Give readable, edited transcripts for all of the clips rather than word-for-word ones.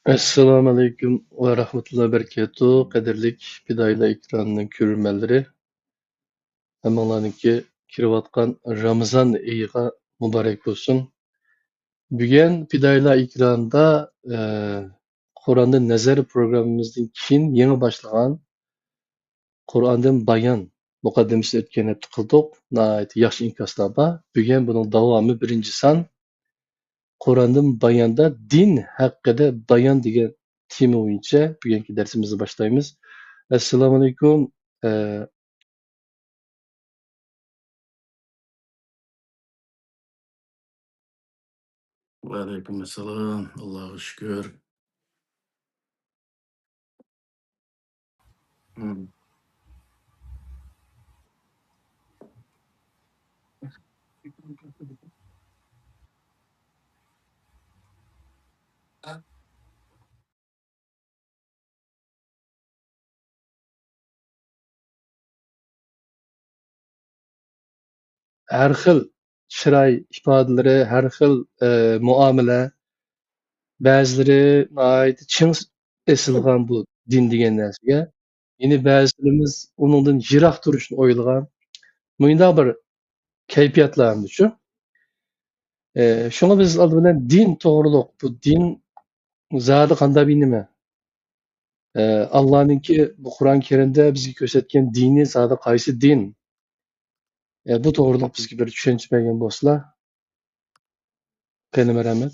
Assalomu alaykum va rahmatullohi barakatuh. Qadrlik Fidoylar ekranının ko'rurmanlari, hammalariniki kirayotgan Ramazon oyiga muborak bo'lsin. Bugun Fidoylar ekranida Qur'ondan nazar programmamizdan keyin yangi boshlagan Qur'ondan bayon muqaddimasini o'tgan hafta qildik. Nihoyat yaxshi inkoslar bor. Bugun buning davomi birinchi son. Qur'ondan bayonda din haqida bayon degan tema bo'yicha bugungi darsimizni boshlaymiz. Assalomu alaykum. Ee, Aleykümselam. Allah'a şükür. Hı. har xil chiroy ifodalari, har xil muomala, ba'zilari nihoyat chin esilgan bu din degan narsaga. Yine ba'zilarimiz uningdan yiroq turishni o'ylagan. Bundaq bir kayfiyatlarimiz shu. Shunga biz oldi bilan din to'g'riliq, bu din zodi qanday bir nima? Allohninki bu Qur'on Karimda bizga ko'rsatgan dini zodi qaysi din? Bu to'g'riliq bizga bir tushuncha bergan bo'lsalar, qanday rahmat.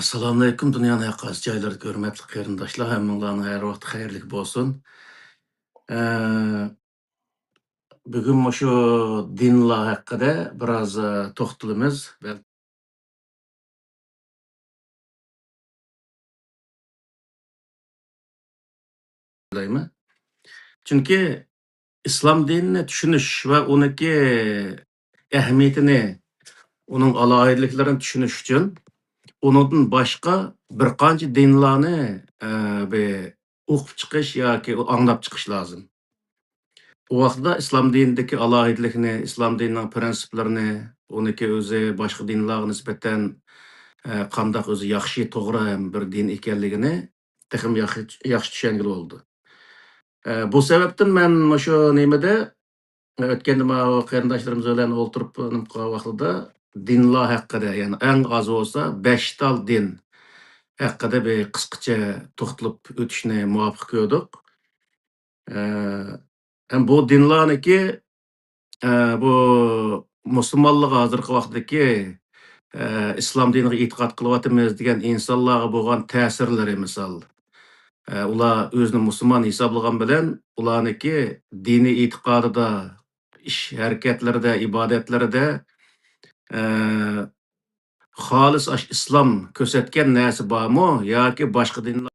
Assalamu aleyküm. Dünyanın haqqası cayları görmətli qeyrindaşlar. Həmminlərin hər vaxt xeyirlik bolsun. Bugün şu dinler haqqında biraz toxtalımız. Belki. Çünkü İslam dinini düşünüş ve onunki ehemmiyetini, onun alayidliklerini düşünüş için ondan başqa bir qancha dinlarni be o'qib chiqish yoki anglab chiqish lozim. U vaqtda islom dinidagi alohidlikni, islom dinining prinsiplarini, uniki o'zi boshqa dinlarga nisbatan qandoq o'zi yaxshi, to'g'ri bir din ekanligini texim yaxshi tushungili bo'ldi. Bu sababdan men shu nimada o'tganda qarindoshlarimiz bilan o'ltirib vaqtida dinlar haqida, ya'ni eng oz bo'lsa 5 tal din haqida bir qisqacha to'xtalib o'tishni muvofiq ko'rdik. Bu dinlarniki bu musulmonlar hozirgi vaqtdagi islom diniga e'tiqod qilyapmiz degan insonlarga bo'lgan ta'sirlari misol. Ular o'zini musulmon hisoblagan bilan ularniki diniy e'tiqodida, ish harakatlarida, ibodatlarida xolis islom ko'rsatgan narsa bormi yoki boshqa dinlar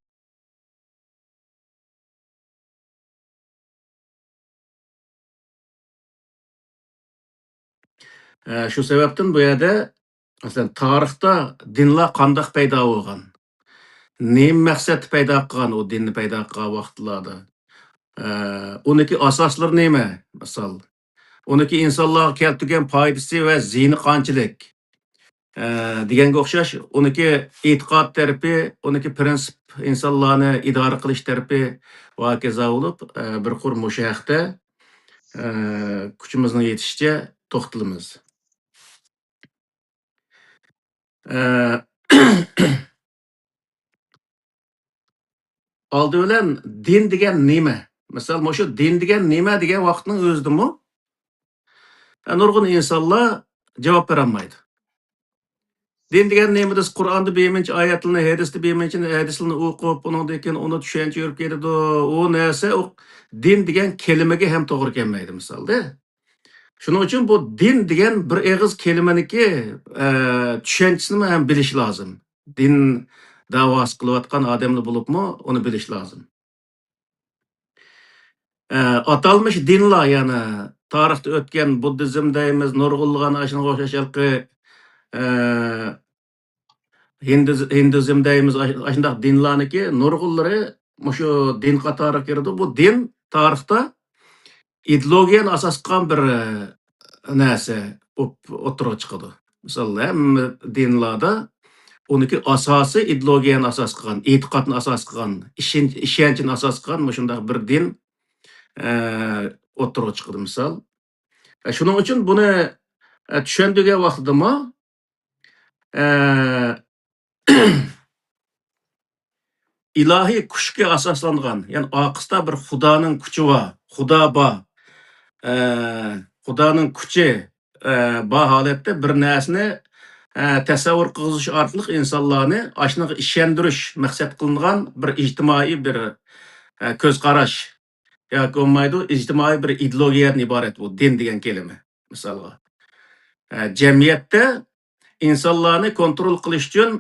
shu sababdan bu yerda masalan tarixda dinlar qandoq paydo bo'lgan, nima maqsad paydo qilgan u dinni paydo qilgan vaqtlarda, uniki asoslari nima, misol uniki insonlarga keltirgan foydasi va ziyni qanchalik deganga o'xshash, uniki e'tiqod tarafi, uniki prinsip insonlarni idora qilish tarafi va hokazo bo'lib bir qur mushu haqda kuchimizning yetishicha to'xtalamiz. Oldi bilan din degan nima? Misol, shu din degan nima degan vaqtning o'zidami nurg'un insonlar javob bera olmaydi. Din degan nima desa, Qur'onda bemincha oyatlarni, hadisda bemincha hadislarni o'qib, undan keyin uni tushuncha yurib ketadi. U narsa din degan kelimaga ham to'g'ri kelmaydi misolda. Shuning uchun bu din degan bir eg'iz kelimaniki tushunchisini ham bilish lozim. Din da'vosi qilayotgan odamlar bo'libmi, uni bilish lozim. Atalmış dinlar, yani tarixda o'tgan buddizm deymiz, nurg'unlagan shunga o'xshash hinduzm deymiz, shundoq dinlarniki nurg'unlari shu din qatoriga kirdi. Bu din tarixda ideologiyani asos qilgan bir narsa o'tirib chiqadi. Misol, hamma dinlarda Oniki asosi ideologiyani asos qilgan, e'tiqodni asos qilgan, ishonchni asos qilgan shunday bir din o'ttirib chiqdi misol. Shuning uchun buni tushundigan vaqtidami ilohiy kuchga asoslangan, ya'ni oqisda bir xudoning kuchi bor, xudo bor. Xudoning kuchi bor holatda bir narsani tasavvur qilish orqali insonlarni ashnaqa ishontirish maqsad qilingan bir ijtimoiy bir ko'z qarash yoki bo'lmaydi ijtimoiy bir ideologiyadan iborat bu din degan kelima. Misolga, jamiyatda insonlarni kontrol qilish uchun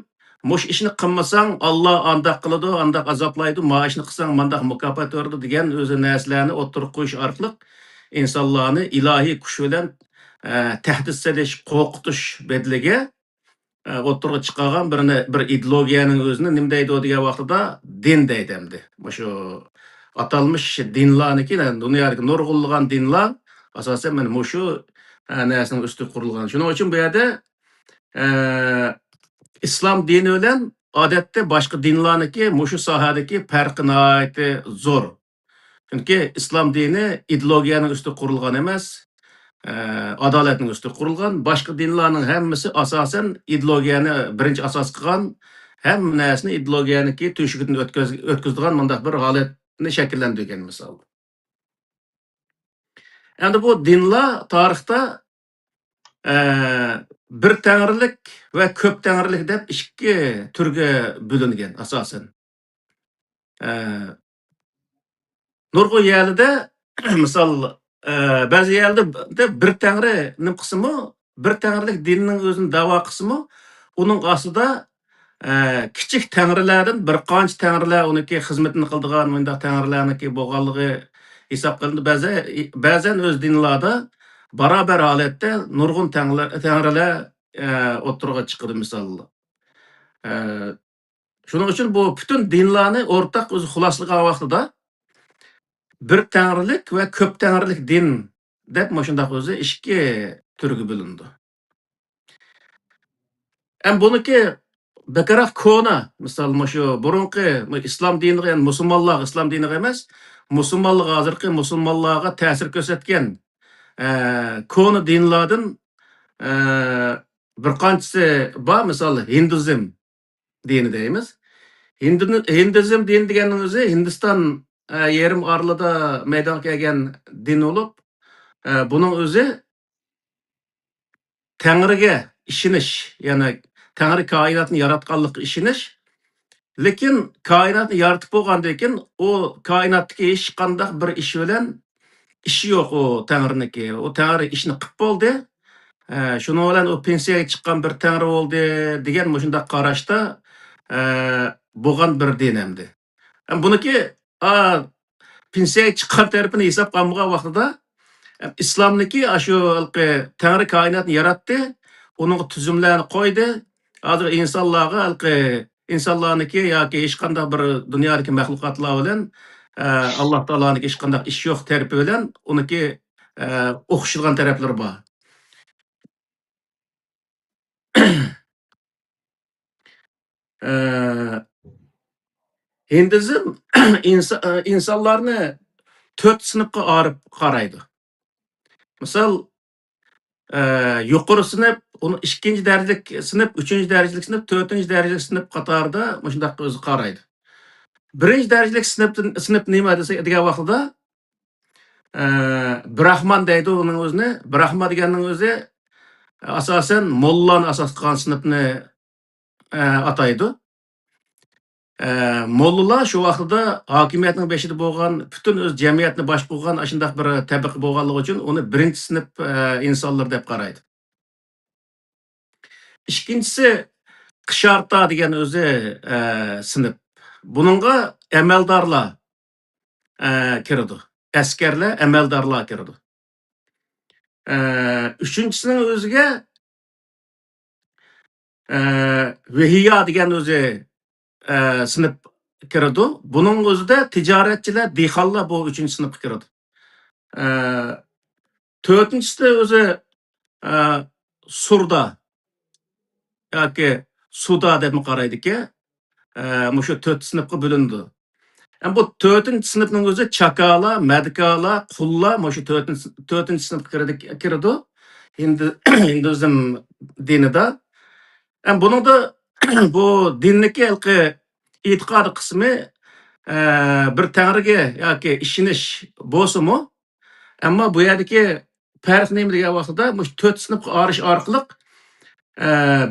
mush ishni qilmasang Alloh andoq qiladi, andoq azoblaydi, ma ishni qilsang mandaq mukofot beradi degan o'zi narsalarni o'ttirib qo'yish orqali insonlarni ilohiy kuch bilan tahdid silish, qo'rqitish bedliga o'ttirib chiqargan bir ideologiyaning o'zini nima deydi degan vaqtida din deydi endi. Shu atalmish dinlarniki, dunyodagi nurg'unlagan dinlar asosan mana shu narsaning ustiga qurilgan. Shuning uchun bu yerda islom dini bilan odatda boshqa dinlarniki shu sohadagi farqi nihoyatda zo'r. Chunki islom dini ideologiyaning ustiga qurilgan emas, adolatning ustiga qurilgan. Boshqa dinlarning hammasi asosan ideologiyani birinchi asos qilgan, hamma narsani ideologiyaniki teshigini o'tkazadigan mundaq bir holatni shakllantirgan misol. Endi bu dinlar tarixda bir tangrilik va ko'p tangrilik deb ikki turga bo'lingan asosan. Nurg'un yerlarda misol ba'zi yerlarda bir tangri nim qismi, bir tangrilik dinning o'zini da'vo qismi, uning ostida kichik tangrilardan bir qancha tangrilar uniki xizmatini qildigan bundaq tangrilarniki bo'lganligi hisob qilindi. Ba'zan o'z dinlarda barobar holatda nurg'un tangrilar o'ttirg'a chiqdi misol. Shuning uchun bu butun dinlarni o'rtaq o'zi xuloslagan vaqtida bir tangrilik va ko'p tangrilik din deb shundaq o'zi ikki turga bo'lindi. Buniki bekaraq kona, misol shu burunqi islom diniga, musulmonlar islom diniga emas, musulmonlar hozirgi musulmonlarga ta'sir ko'rsatgan kona dinlardan bir qanchasi bor, misol hinduzm dini deymiz. Hinduzm dini deganning o'zi Hindiston yerim orlida maydonga kelgan din bo'lib, buning o'zi Tangriga ishonish, ya'ni Tangri koinotni yaratganlikka ishonish. Lekin koinotni yaratib bo'lgandan keyin u koinotdagi hech qanday bir ish bilan ishi yo'q u Tangriniki. U Tangri ishni qilib bo'ldi. Shuning bilan u pensiyaga chiqqan bir Tangri bo'ldi degan shunday qarashda bo'lgan bir din endi. Buniki pensiyaga chiqqan tarafini hisob qilmagan vaqtida islomniki shu Tangri koinotni yaratdi, uning tuzumlarini qo'ydi. Hozir insonlarniki yoki hech qanday bir dunyodagi maxluqotlar bilan Alloh taoloning hech qanday ish yo'q tarafi bilan uniki o'xshagan taraflari bor. Hindizm insonlarni 4 sinfga ayirib qaraydi. Misol yuqori sinf, uni 2-darajalik sinf, 3-darajalik sinf, 4-darajalik sinf qatorida shundaq o'zi qaraydi. 1-darajalik sinf nima degan vaqtida Brahman deydi uning o'zini. Brahman deganning o'zi asosan mollani asos qilgan sinfni ataydi. Mollalar shu vaqtida hokimiyatning beshida bo'lgan, butun o'z jamiyatni bosh qilgan shundaq bir tabiqa bo'lganligi uchun uni birinchi sinf insonlar deb qaraydi. Ikkinchisi qisharta degan o'zi sinf. Buningga amaldorlar kiradi. Askarlar, amaldorlar kiradi. Uchinchisining o'ziga vehiya degan o'zi sinf kiradi. Buning o'zida tijoratchilar, dehqonlar bu 3-sinfga kiradi. To'rtinchisi o'zi surda yoki suda deb qaraydi-ki, mushu 4 sinfga bo'lindi. Bu 4-chi sinfning o'zi chakala, madkala, qullar mushu 4-chi sinfga kiradi. Hinduzm dinida. Buningda bu dinniki e'tiqod qismi bir tangriga yoki ishonish bo'lsa-mu, ammo bu yerdagi farq nima degan vaqtda mush 4 sinfga arish orqali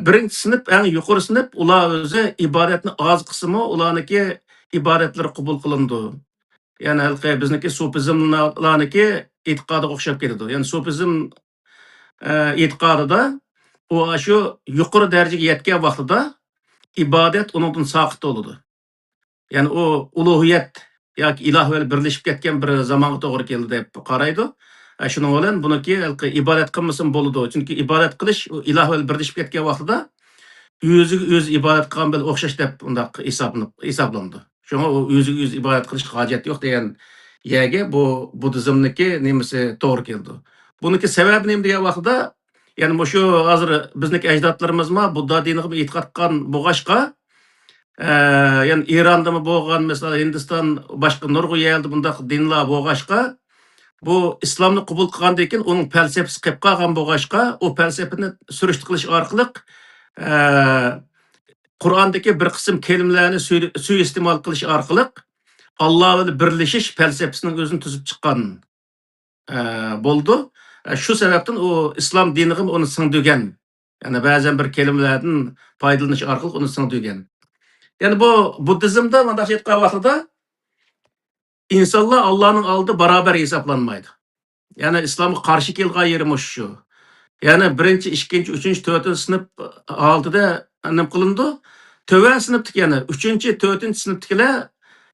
birinchi sinf eng yuqori sinf ular o'zi ibodatni oz qismi ularniki ibodatlari qabul qilindi. Ya'ni bizniki sufizmlarniki e'tiqodiga o'xshab ketadi. Ya'ni sufizm e'tiqodida u shu yuqori darajaga yetgan vaqtida ibodat uningdan soqit bo'ladi. Ya'ni u ulug'iyat yoki iloh bilan birlashib ketgan bir zamonga to'g'ri keldi deb qaraydi. Shuning bilan buniki ibodat qilmasam bo'ladi. Chunki ibodat qilish u iloh bilan birlashib ketgan vaqtida o'zi ibodat qilgan bilan o'xshash deb undaq hisoblandi. Shunga u o'zi ibodat qilishga hojat yo'q degan yerga bu buddizmniki nimasi to'g'ri keldi. Buniki sababi nima degan vaqtda, ya'ni shu hozir bizniki ajdodlarimizmi Budda diniga e'tiqod qilgan bo'lg'ashqa, ya'ni Ironda bo'lgan, masalan, Hindiston, boshqa nurg'un yerda bundaq dinlar bo'lg'ashqa, bu islomni qabul qilgandan keyin uning falsafasi qilib qolgan bo'lg'ashqa, u falsafani surishti qilish orqali Qur'ondagi bir qism kelimalarni suiiste'mol qilish orqali Alloh bilan birlashish falsafasining o'zini tuzib chiqqan bo'ldi. Shu sababdan u islom diniga uni singdirgan. Ya'ni ba'zan bir kelimalardan foydalanish orqali uni singdirgan. Ya'ni bu buddizmda mana shu aytgan vaqtida insonlar Allohning oldida barobar hisoblanmaydi. Ya'ni islomga qarshi kelgan yeri shu. Ya'ni 1-chi, 2-chi, 3-chi, 4-chi sinf oldida nima qilindi? To'van sinfdagi yana 3-chi, 4-chi sinfdagilar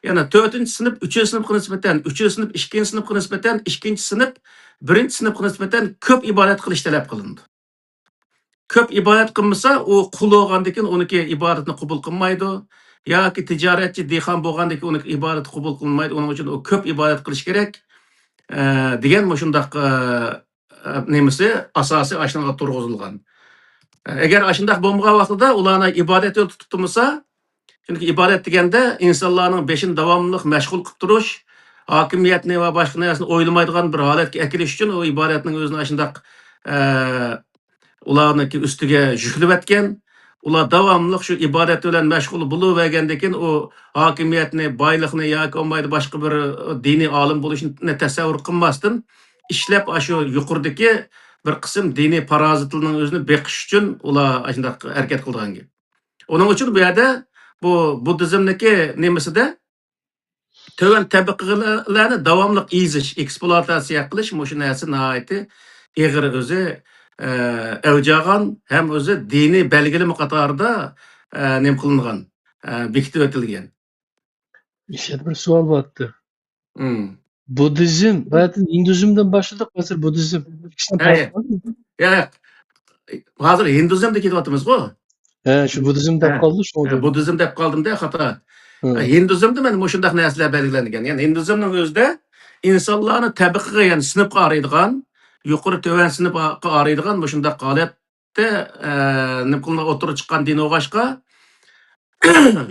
yana 4-chi sinf 3-chi sinfga nisbatan, 3-chi sinf 2-chi sinfga nisbatan, 2-chi sinf 1-chi sinfga nisbatan ko'p ibodat qilish talab qilindi. Ko'p ibodat qilmasa, u qul bo'lgandan keyin uniki ibodatni qabul qilmaydi. Yoki tijoratchi, dehqon bo'lgandan keyin uniki ibodat qabul qilmaydi. Uning uchun u ko'p ibodat qilish kerak degan shundaq nimasi asosi ashunga turg'izilgan. Agar ashundaq bo'lmagan vaqtida ularni ibodat yo'l tutib turmasa, chunki ibodat deganda insonlarning beshini davomli mashg'ul qilib turish, hokimiyatni va boshqa narsani o'ylamaydigan bir holatga akilish uchun u ibodatning o'zini ashundaq ularniki ustiga yuklayotgan, ular davomli shu ibodat bilan mashg'ul bo'lavergandan keyin u hokimiyatni, boylikni yoki olmaydi boshqa bir diniy olim bo'lishni tasavvur qilmasdan ishlab shu yuqoridagi bir qism diniy parazitlarning o'zini beqish uchun ular shunday harakat qilgan gap. Uning uchun bu yerda bu buddizmniki nimasida to'van tabaqalarni davomli ezish, ekspluatatsiya qilish shu narsa nihoyatda ig'ir o'zi avjagan ham o'zi diniy belgilama qatorida nima qilingan, bekitib o'tilgan. İşte bir sual vardı. Budizm, zaten Hinduzmdan başladık, hozir Budizm. İkisidan farkı var mı? Ya, hozir Hinduzmda ketyapmiz-ku. Shu Budizm deb qoldi, shunga. Budizm deb qoldim-da, xato. Hinduzmda mana shundaq narsalar belgilangan. Ya'ni Hinduzmning o'zida insonlarni tabaqaga, ya'ni sinfga qaraydigan, yuqori to'van sinfga qaraydigan shundaq holatda nima qilinib o'tirib chiqqan din o'g'ashqa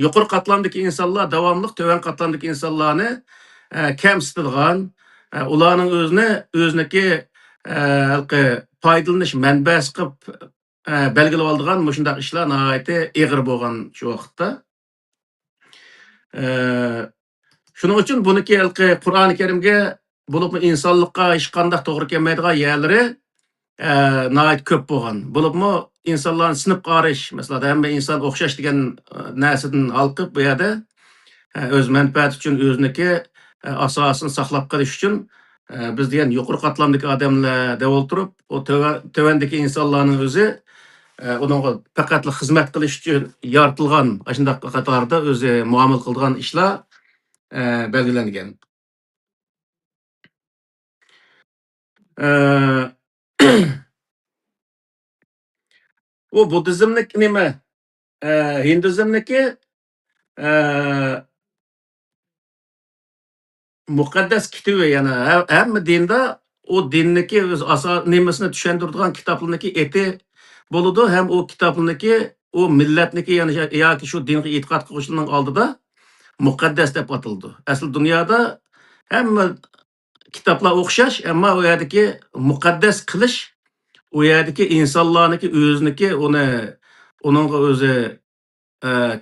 yuqori qatlamdagi insonlar davomli to'van qatlamdagi insonlarni kamsitilgan, ularning o'ziniki foydalanish manbasi qilib belgilab oldigan shundaq ishlar nihoyatda ig'ir bo'lgan shu vaqtda. Shuning uchun buniki Qur'oni Karimga bo'lib insonlikqa hech qanday to'g'ri kelmaydigan yerlari nihoyat ko'p bo'lgan. Bo'libmi insonlarni sinf qarish, masalan, hamma inson o'xshash degan narsadan olqib bu yerda o'z manfaati uchun o'ziniki asosini saqlab qolish uchun biz degan yuqori qatlamdagi odamlar deb o'tirib, o tövandagi insonlarning o'zi uningga faqat xizmat qilish uchun yaratilgan shunday qatorda o'zi muomala qilgan ishlar belgilangan. U buddizmniki nima? Hinduzmniki muqaddas kitobi, ya'ni hamma dinda o dinniki o'z asos nimasini tushuntiradigan kitoblarniki eti bo'ladi, ham u kitoblarniki u millatniki yoki shu dinga e'tiqod qiluvchilarning oldida muqaddas deb ataldi. Asl dunyoda hamma kitoblar o'xshash, ammo u yerdagi muqaddas qilish, u yerdagi insonlarniki o'ziniki uningga o'zi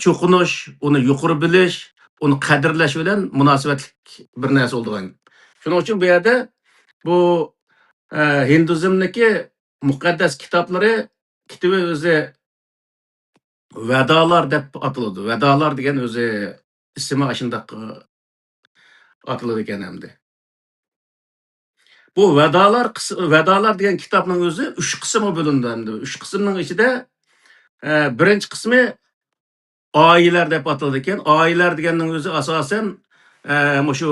cho'qinish, uni yuqori bilish, uni qadrlash bilan munosabatlik bir narsa bo'lgan. Shuning uchun bu yerda bu hinduzmniki muqaddas kitobi o'zi Vadalar deb ataladi. Vadalar degan o'zi ismi ashundaq ataladi ekan hamda. Bu Vadalar degan kitobning o'zi 3 qismga bo'lindi hamda. 3 qismning ichida birinchi qismi oilalar deb ataladi ekan. Oilalar deganning o'zi asosan shu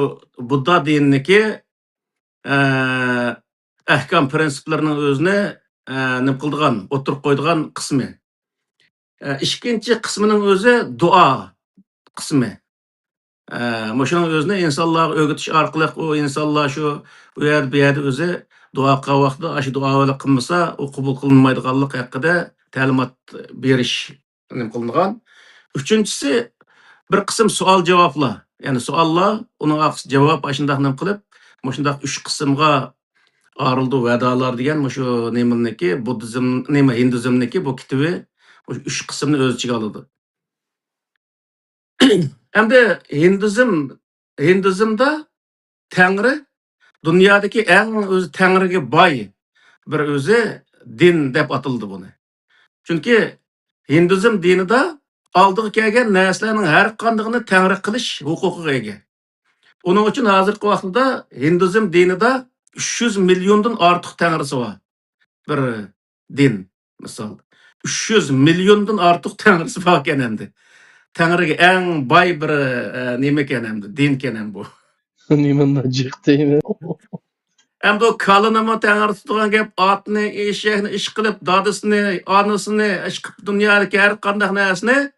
Budda dinidagi ahkam prinsiplarining o'zini nima qildigan, o'tirib qo'ydigan qismi. Ikkinchi qismining o'zi duo qismi. Shuning o'zini insonlarga o'rgatish orqali u insonlar shu u yerda bu yerda o'zi duo qilgan vaqtida shu duoni qilmasa, u qabul qilinmaydiganligi haqida ta'limot berish nima qilingan. Uchinchisi bir qism savol-javoblar. Ya'ni savollar, uning javob shundaq nima qilib, shundaq 3 qismga ayrıldı. Vadalar degan shu nimaniki, buddizm, hinduzmniki bu kitobi 3 qismni o'z ichiga oladi. Hamda hinduzmda Tangri dunyodagi eng o'zi Tangriga boy bir o'zi din deb ataldi buni. Chunki hinduzm dinida oldiga kelgan narsalarning har qandigini Tangri qilish huquqiga ega. Uning uchun hozirgi vaqtda hinduzm dinida 300 milliondan ortiq tangrisi bor. Bir din misol. 300 milliondan ortiq tangrisi bor ekan endi. Tangriga eng boy bir nima ekan endi, din ekan bu. Nimandan jiqdaymi? Endi o kalınımı tangri tutgan gap otni, eshakni ish qilib, dadisini, onasini ish qilib dunyodagi har qanday narsani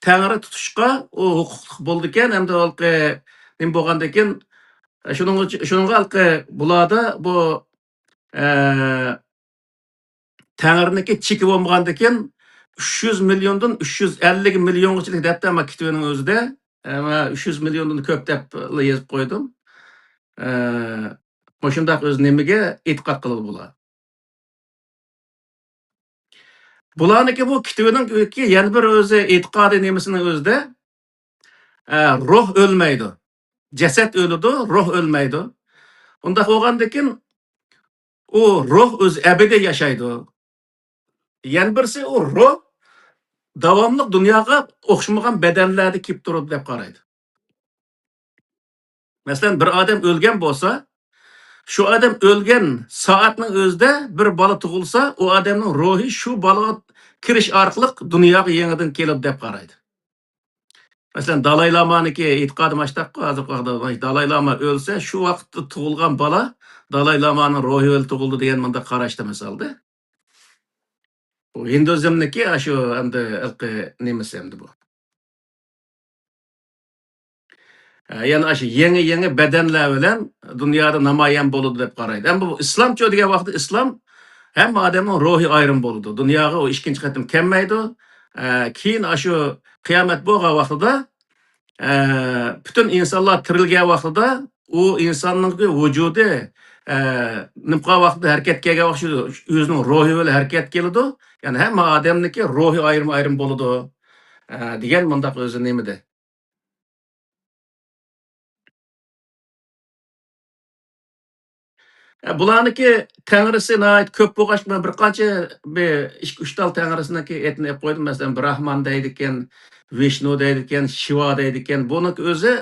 tangri tutishga u huquq bo'ldi ekan. Endi nima bo'lganda ekan, shuningga bularda bu Tangriniki cheki bo'lmagandan keyin 300 milliondan 350 milliongacha deb ama kitobning o'zida 300 milliondan ko'p deb yozib qo'ydim. Shundaq o'z nimaga e'tiqod qiladi bular. Bularniki bu kitobining yana bir o'zi e'tiqodiy nimasining o'zida ruh o'lmaydi. Jasad o'ladi, ruh o'lmaydi. Unda bo'lgandan keyin u ruh o'z abadiy yashaydi. Yana birisi u ruh davomli dunyoga o'xshamagan badanlarda kelib turadi deb qaraydi. Masalan, bir odam o'lgan bo'lsa, shu odam o'lgan soatning o'zida bir bola tug'ilsa, u odamning ruhi shu bolaga kirish orqali dunyoga yangidan keladi deb qaraydi. Masalan, Dalay Lama'niki e'tiqodi mashtaqqa hozir vaqtda Dalay Lama o'lsa, shu vaqtda tug'ilgan bola Dalay Lama'ning ruhi o'l tug'ildi degan menda qarashda misolda. Bu hinduzmniki shu endi nimasi endi bu. Yani shu yangi badanlar bilan dunyoda namoyon bo'ladi deb qaraydi. Ammo bu islomcha degan vaqtda islom hamma odamning ruhi ayrim bo'ladi. Dunyoga u ikkinchi qatim kelmaydi. Keyin shu qiyomat bo'lgan vaqtida butun insonlar tirilgan vaqtida u insonning vujudi nimqa vaqtda harakat kelgan vaqt o'zining ruhi bilan harakat keladi. Ya'ni hamma odamniki ruhi ayrim bo'ladi degan bundaq o'zi nimada. Bularniki tangrisi ko'p bo'lg'achma bir qancha 2-3 tal tangrisiniki etni olib qo'ydim. Masalan, Brahman deydi ekan, Vishnu deydi ekan, Shiva deydi ekan. Buniki o'zi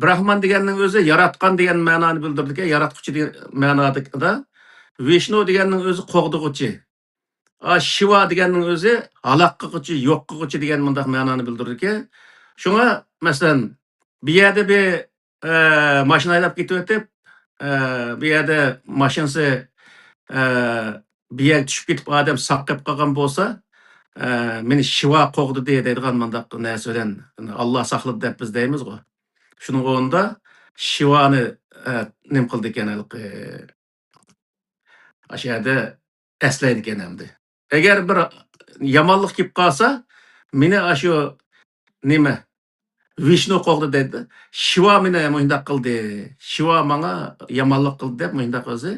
Brahman deganning o'zi yaratgan degan ma'noni bildirdi ekan, yaratquchi degan ma'noda. Vishnu deganning o'zi qo'g'dig'uchi. Shiva deganning o'zi halok qiluvchi, yo'q qiluvchi degan mundaq ma'noni bildirdi ekan. Shunga masalan, bu yerda mashina haydab ketib o'tib bu yerda mashinasi bu yerga tushib ketib odam saqib qolgan bo'lsa, meni Shiva qo'g'di deydigan mundaq narsa bilan Alloh saqladi deb biz deymiz-ku. Shuning o'rnida Shivani nim qildi ekan o'sha yerda eslaydi ekan endi. Agar bir yomonlik kelib qolsa, meni ashu nima Vishnu qo'ldi dedi. Shiva meni mundaq qildi. Shiva menga yomonlik qildi deb mundaq o'zi.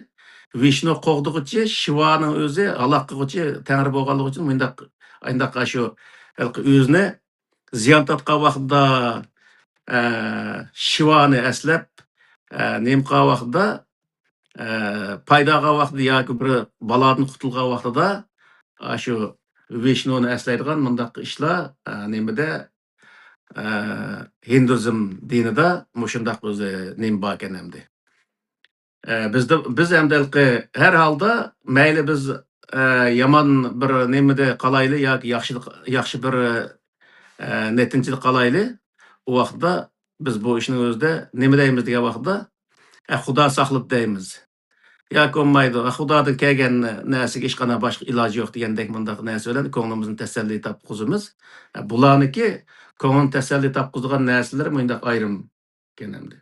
Vishnu qo'g'dig'ichi Shivaning o'zi aloq qilg'ichi tangri bo'lganligi uchun mundaq ashu o'zini ziyon tortgan vaqtda Shivani eslab nim qilgan vaqtda paydo qilgan vaqtda yoki bir balodan qutulgan vaqtida ashu Vishnuni eslaydigan mundaq ishlar nimada Hinduzm dinida mushundaq o'zi nim bor ekan endi. Biz hamdalqi har holda mayli biz yomon bir nimada qalayli yoki yaxshi bir netinchilik qalayli, u vaqtda biz bu ishning o'zida nima deymiz degan vaqtda Xudo saqlab deymiz. Yoki bo'lmaydi, Xudodan kelgan narsaga hech qanday boshqa iloji yo'q degandek mundaq narsa bilan ko'nglimizni tasalli topqizamiz. Bularniki ko'ngil tasalli topqizgan narsalar mundaq ayrim ekan endi.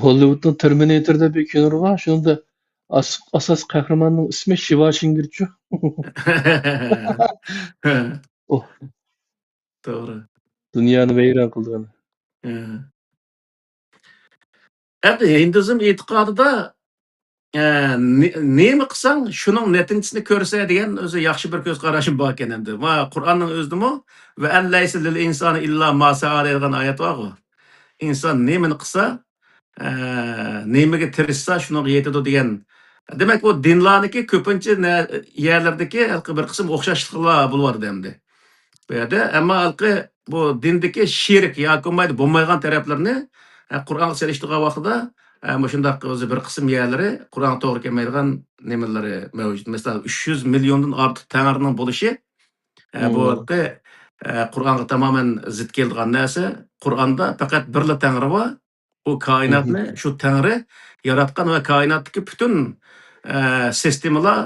Hollywood'un Terminator'da bir kino var. Şunda asas kahramanın ismi Shiva Shingirchu. Oh, To'g'ri. dünyani vayron qilgan. Endi Hinduzm e'tiqodida nima qilsang shuning netinchasini ko'rsa degan o'zi yaxshi bir ko'z qarashim bor ekan endi. Va Qur'onning o'zidami va allaysa lil insani illa ma sa'a degan oyat bor-ku. Inson nimani qilsa, nimaga tirishsa shunga yetadi degan. Demak bu dinlarniki ko'pincha yerlardagi bir qism o'xshashliklar bo'lardi endi. Bu yerda ammo bu dindagi shirk yoki bo'lmagan taraflarni Qur'on selishtirgan vaqtida mushundaq o'zi bir qism yerlari Qur'on to'g'ri kelmaydigan nimalari mavjud. Masalan, 300 milliondan ortiq tangrining bo'lishi bu Qur'onga tamoman zid keladigan narsa. Qur'onda faqat birla tangri bor. U koinotni shu tangri yaratgan va koinotdagi butun sistemalar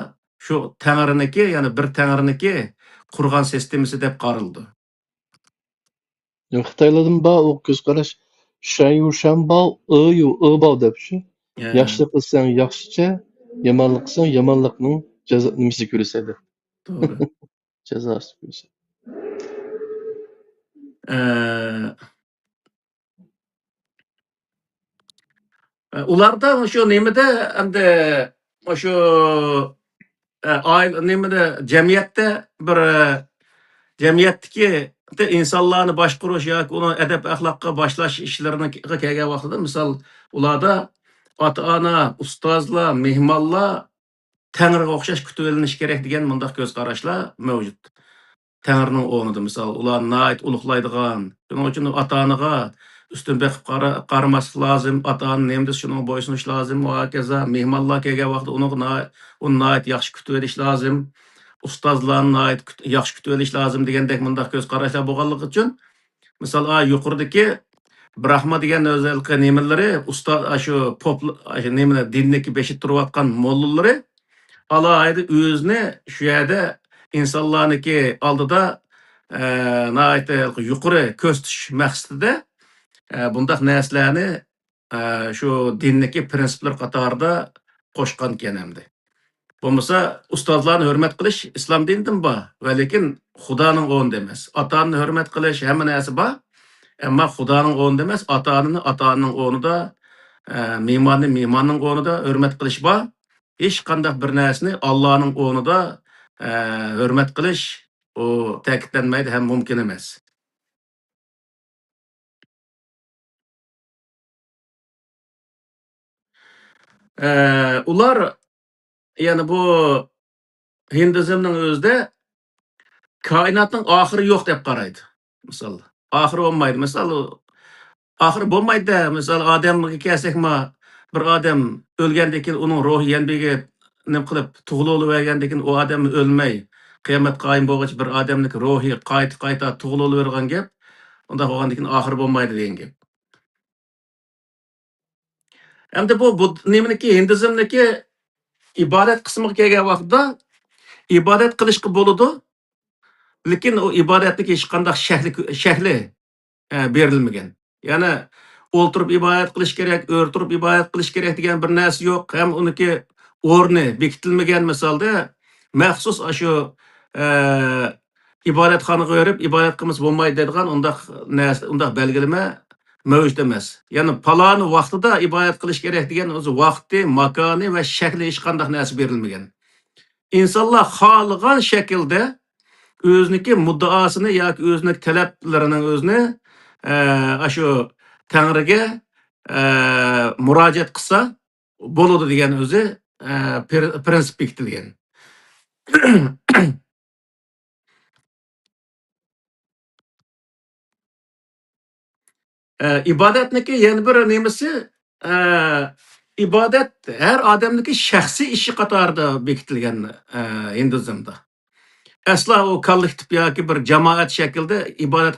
shu tangriniki, ya'ni bir tangriniki qurgan sistemasi deb qaraldi. Xitoylardan bor o ko'z qarash shayu shambao, yu bao deb shu. Yaxshi qilsang yaxshicha, yomonlik qilsang yomonlikning nimasi ko'rsatadi. To'g'ri. Jazosi ko'rsatadi. Ularda shu nimada endi shu nimada jamiyatda bir jamiyatdagi insonlarni boshqarish yoki uni adab axloqqa boshlash ishlarini kelgan vaqtida misol ularda ota-ona, ustozlar, mehmonlar tangriga o'xshash kutib olinishi kerak degan mundaq ko'z qarashlar mavjud. Tangrining o'rnida misol ularni ulug'laydigan, shuning uchun ota-onaga ustun beqib qaramaslik lozim, ota-ona nemda shuni bo'ysunish lozim, va hokazo mehmonlar kelgan vaqtda uni yaxshi kutib olish lozim. Ustozlarni yaxshi kutib olish lozim degandek mundaq ko'z qarashlar bo'lganligi uchun misol yuqoridagi Brahma degan o'zalqi nemalari ustoz shu pop nemani dinniki beshib turayotgan mollallari alohida o'zini shu yerda insonlarniki oldida yuqori ko'z tutish maqsadida bundaq narsalarni shu dinniki prinsiplar qatorida qo'shgan ekan endi. Bo'lmasa ustozlarni hurmat qilish islom dinidan bor, va lekin Xudoning o'rnida emas. Ota-onani hurmat qilish hamma narsa bor, ammo Xudoning o'rnida emas, ota-onani ota-onaning o'rnida, mehmonni mehmonning o'rnida hurmat qilish bor. Hech qanday bir narsani Allohning o'rnida hurmat qilish u ta'kidlanmaydi ham mumkin emas. Ular ya'ni bu Hinduzmning o'zida koinotning oxiri yo'q deb qaraydi. Misol, oxiri bo'lmaydi. Misol, oxiri bo'lmaydi. Misol, odamga kelsak-ma, bir odam o'lgandan keyin uning ruhi yanbiga nima qilib tug'ilib olgandan keyin u odam o'lmay, qiyomat qoyim bo'lgach bir odamning ruhi qayta tug'ilib olgan gap, unda bo'lgandan keyin oxiri bo'lmaydi degan gap. Endi bu nimaniki Hinduzmniki ibodat qismiga kelgan vaqtda ibodat qilishga bo'ladi, lekin u ibodatning hech qanday shakli berilmagan. Ya'ni o'ltirib ibodat qilish kerak, o'rtirib ibodat qilish kerak degan bir narsa yo'q. Ham uniki o'rni bekitilmagan misolda maxsus shu ibodatxonaga berib ibodat qilmasa bo'lmaydi deydigan undaq belgilama mavjud emas. Ya'ni paloni vaqtida ibodat qilish kerak degan o'zi vaqti, makoni va shakli hech qanday narsa berilmagan. İnsanlar xohlagan shaklda o'ziniki muddaosini yoki o'zining talablarining o'zini shu Tangriga murojaat qilsa bo'ladi degan o'zi prinsip bekitilgan. İbadetniki yana bir nemisi ibodat har odamniki shaxsiy ishi qatorida bekitilgan hinduzimda. Asla o kollektiv yoki bir jamoat shaklida ibodat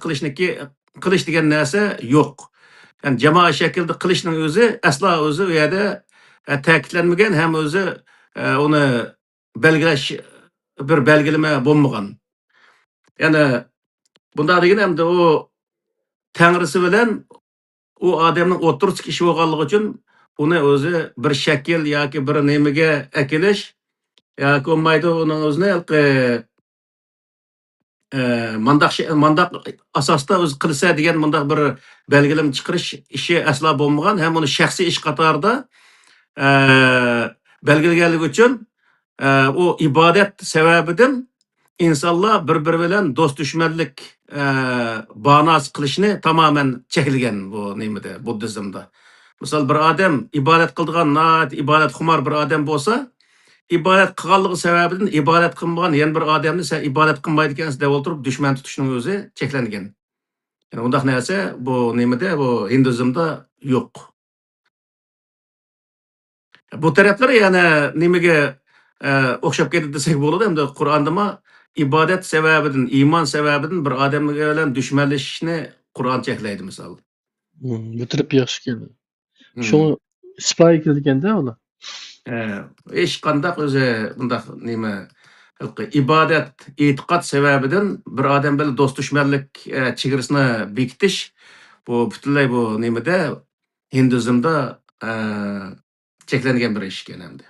qilish degan narsa yo'q. Yani jamoat shaklida qilishning o'zi asla o'zi u yerda ta'kidlanmagan ham o'zi uni belgilash bir belgilama bo'lmagan. Ya'ni bunda degan hamda o Tanrısı bilan u odamning o'rtasidagi ishi bo'lganligi uchun uni o'zi bir shakl yoki bir nemaga akilish yoki bo'lmaydi uning o'zini mandaq asosda o'zi qilsa degan mundaq bir belgilam chiqarish ishi aslo bo'lmagan ham uni shaxsiy ish qatorida belgilaganligi uchun u ibodat sababidan insonlar bir-biri bilan do'st dushmanlik banos qilishni tamoman cheklagan bu nimada buddizmda. Misol bir odam ibodat qiladigan, ibodat xumor bir odam bo'lsa, ibodat qilganligi sababidan ibodat qilmagan yana bir odamni sen ibodat qilmaydi ekansiz deb o'tirib dushman tutishning o'zi cheklangan. Yani undaq narsa bu nimada bu hinduzmda yo'q. Bu taraflar yana nimaga o'xshab ketdi desak bo'ladi hamda Qur'ondami ibodat sababidan, iymon sababidan bir odam bilan dushmanlashishni Qur'on cheklaydi misol. Bitirib yaxshi keldi. Şunu ispoy qilganda ular. Hech qandaq o'zi bundaq nima ibodat, e'tiqod sababidan bir odam bilan do'st dushmanlik chegarasini bekitish bu butunlay bu nimada hinduzmda cheklangan bir ish ekan endi.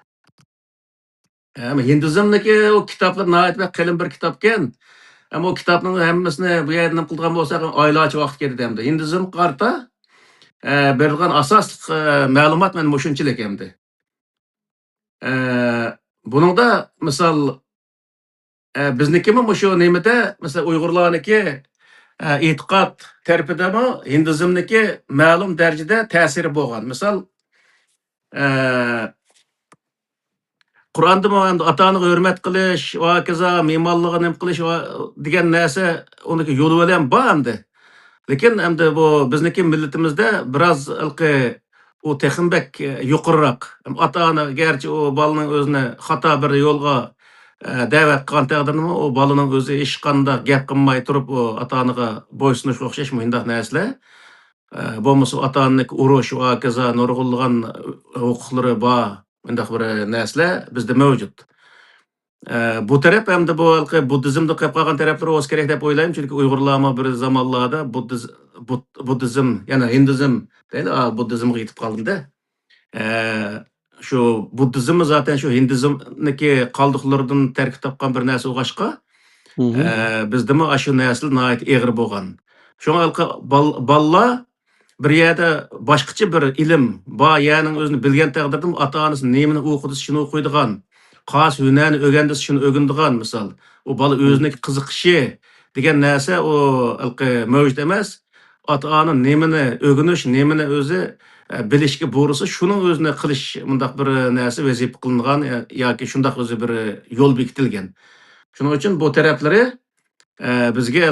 Ama hinduzmniki o kitoblar nihoyatda qalin bir kitob ekan. Ama o kitobning hammasini bu yerda nima qilgan bo'lsak oylarcha vaqt ketadi endi. Hinduzm qarta berilgan asosli ma'lumot mana mushunchalik endi. Buningda misol biznikimi shu nimada misol Uyg'urlarniki e'tiqod tarafidami hinduzmniki ma'lum darajada ta'siri bo'lgan. Misol Qur'onda endi ota-onaga hurmat qilish va kaza me'morligini nima qilish degan narsa uniki yo'li bilan bor endi. Lekin endi bu bizniki millatimizda biroz u texinbek yuqoriroq. Ota-ona garchi u bolaning o'zini xato bir yo'lga da'vat qilgan taqdirda u bolaning o'zi hech qanday gap qilmay turib u ota-onaga bo'ysunish o'xshash bunday narsalar bo'lmasa ota-onaniki urush va kaza nurg'unlagan huquqlari bor. Bunday bir narsalar bizda mavjud. Bu taraf hamda bu buddizmda qolib qolgan taraflar o'z kerak deb o'ylayman, chunki Uyg'urlarmi bir zamonlarda buddizm, yana hinduzm deydi, buddizmga yetib qoldimda. Shu buddizm zaten shu hinduzmniki qoldiqlaridan tarkib topgan bir narsa o'g'ashqa, bizdami shu narsa nihoyat eg'ir bo'lgan. Shunga bolalar bir yerda boshqacha bir ilm bor, ya'ni o'zini bilgan taqdirda ota-onasi nemini o'qidi, shuni o'qiydigan. Qas hunarni o'rgandisi shuni o'rgandigan misol. U bola o'zining qiziqishi degan narsa u mavjud emas. Ota-ona nemini o'rganish, nemini o'zi bilishga bo'risi shuning o'zini qilish bundaq bir narsa vazifa qilingan yoki shundaq o'zi bir yo'l bekitilgan. Shuning uchun bu taraflari bizga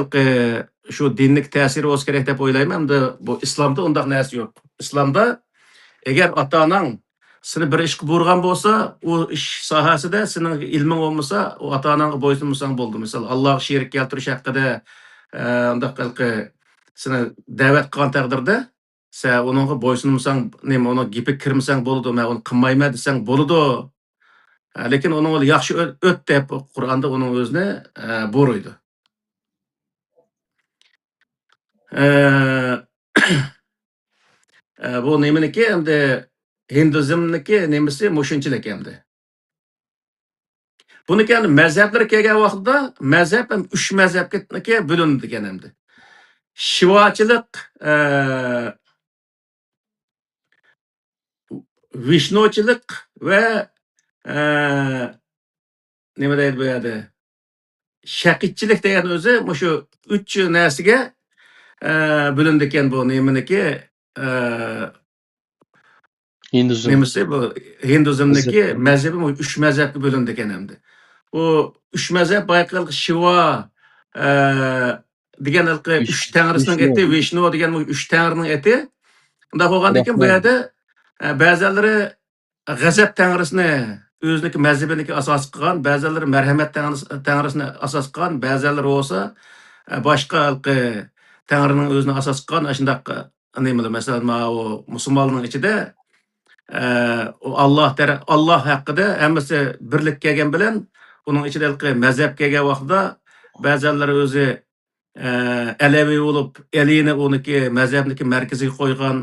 shu dinlik ta'siri o'z kerak deb o'ylayman. Hamda bu islomda undaq narsa yo'q. Islomda agar ota-onang seni bir ishga buyurgan bo'lsa, u ish sohasida sening ilming bo'lmasa, u ota-onangga bo'ysunmasang bo'ldi. Misol Alloh sherik keltirish haqida undaq seni da'vat qilgan taqdirda, sen uningga bo'ysunmasang, nima uni gapi kirmasang bo'ladi, men uni qilmayman desang bo'ladi. Lekin uning yaxshi o't deb Qur'onda uning o'zini buyuruydi. Bu nimaniki endi hinduzmniki nimasi mushunchalik endi. Buni kendi mazhablar kelgan vaqtda mazhab ham 3 mazhabga bo'lindi ekan endi. Shivochilik, Vishnochilik va nima deydi bu yerda? Shaqitchilik degan o'zi shu 3 narsaga bo'lindi ekan bu nimaniki? Hinduzm Nemisi bu Hinduzmniki mazhabi. mazhabi 3 mazhabga bo'lindi ekan endi. Bu 3 mazhab bayqal Shiva degan 3 tanrisining Vishnu, eti, Vishnu degan 3 tanrining eti. Unda bo'lgandan keyin bu Brahman. yerda ba'zilari g'azab tangrisini o'ziniki mazhabiniki asos qilgan, ba'zilari marhamat tangrisini asos qilgan, ba'zilari bo'lsa boshqa tangrining o'zini asos qilgan, shundaq nimalar masalan o musulmonning ichida Allah haqida hammasi birlik kelgan bilan uning ichida mazhab kelgan vaqtida ba'zilari o'zi Alevi bo'lib, Alini uniki mazhabniki markaziga qo'ygan,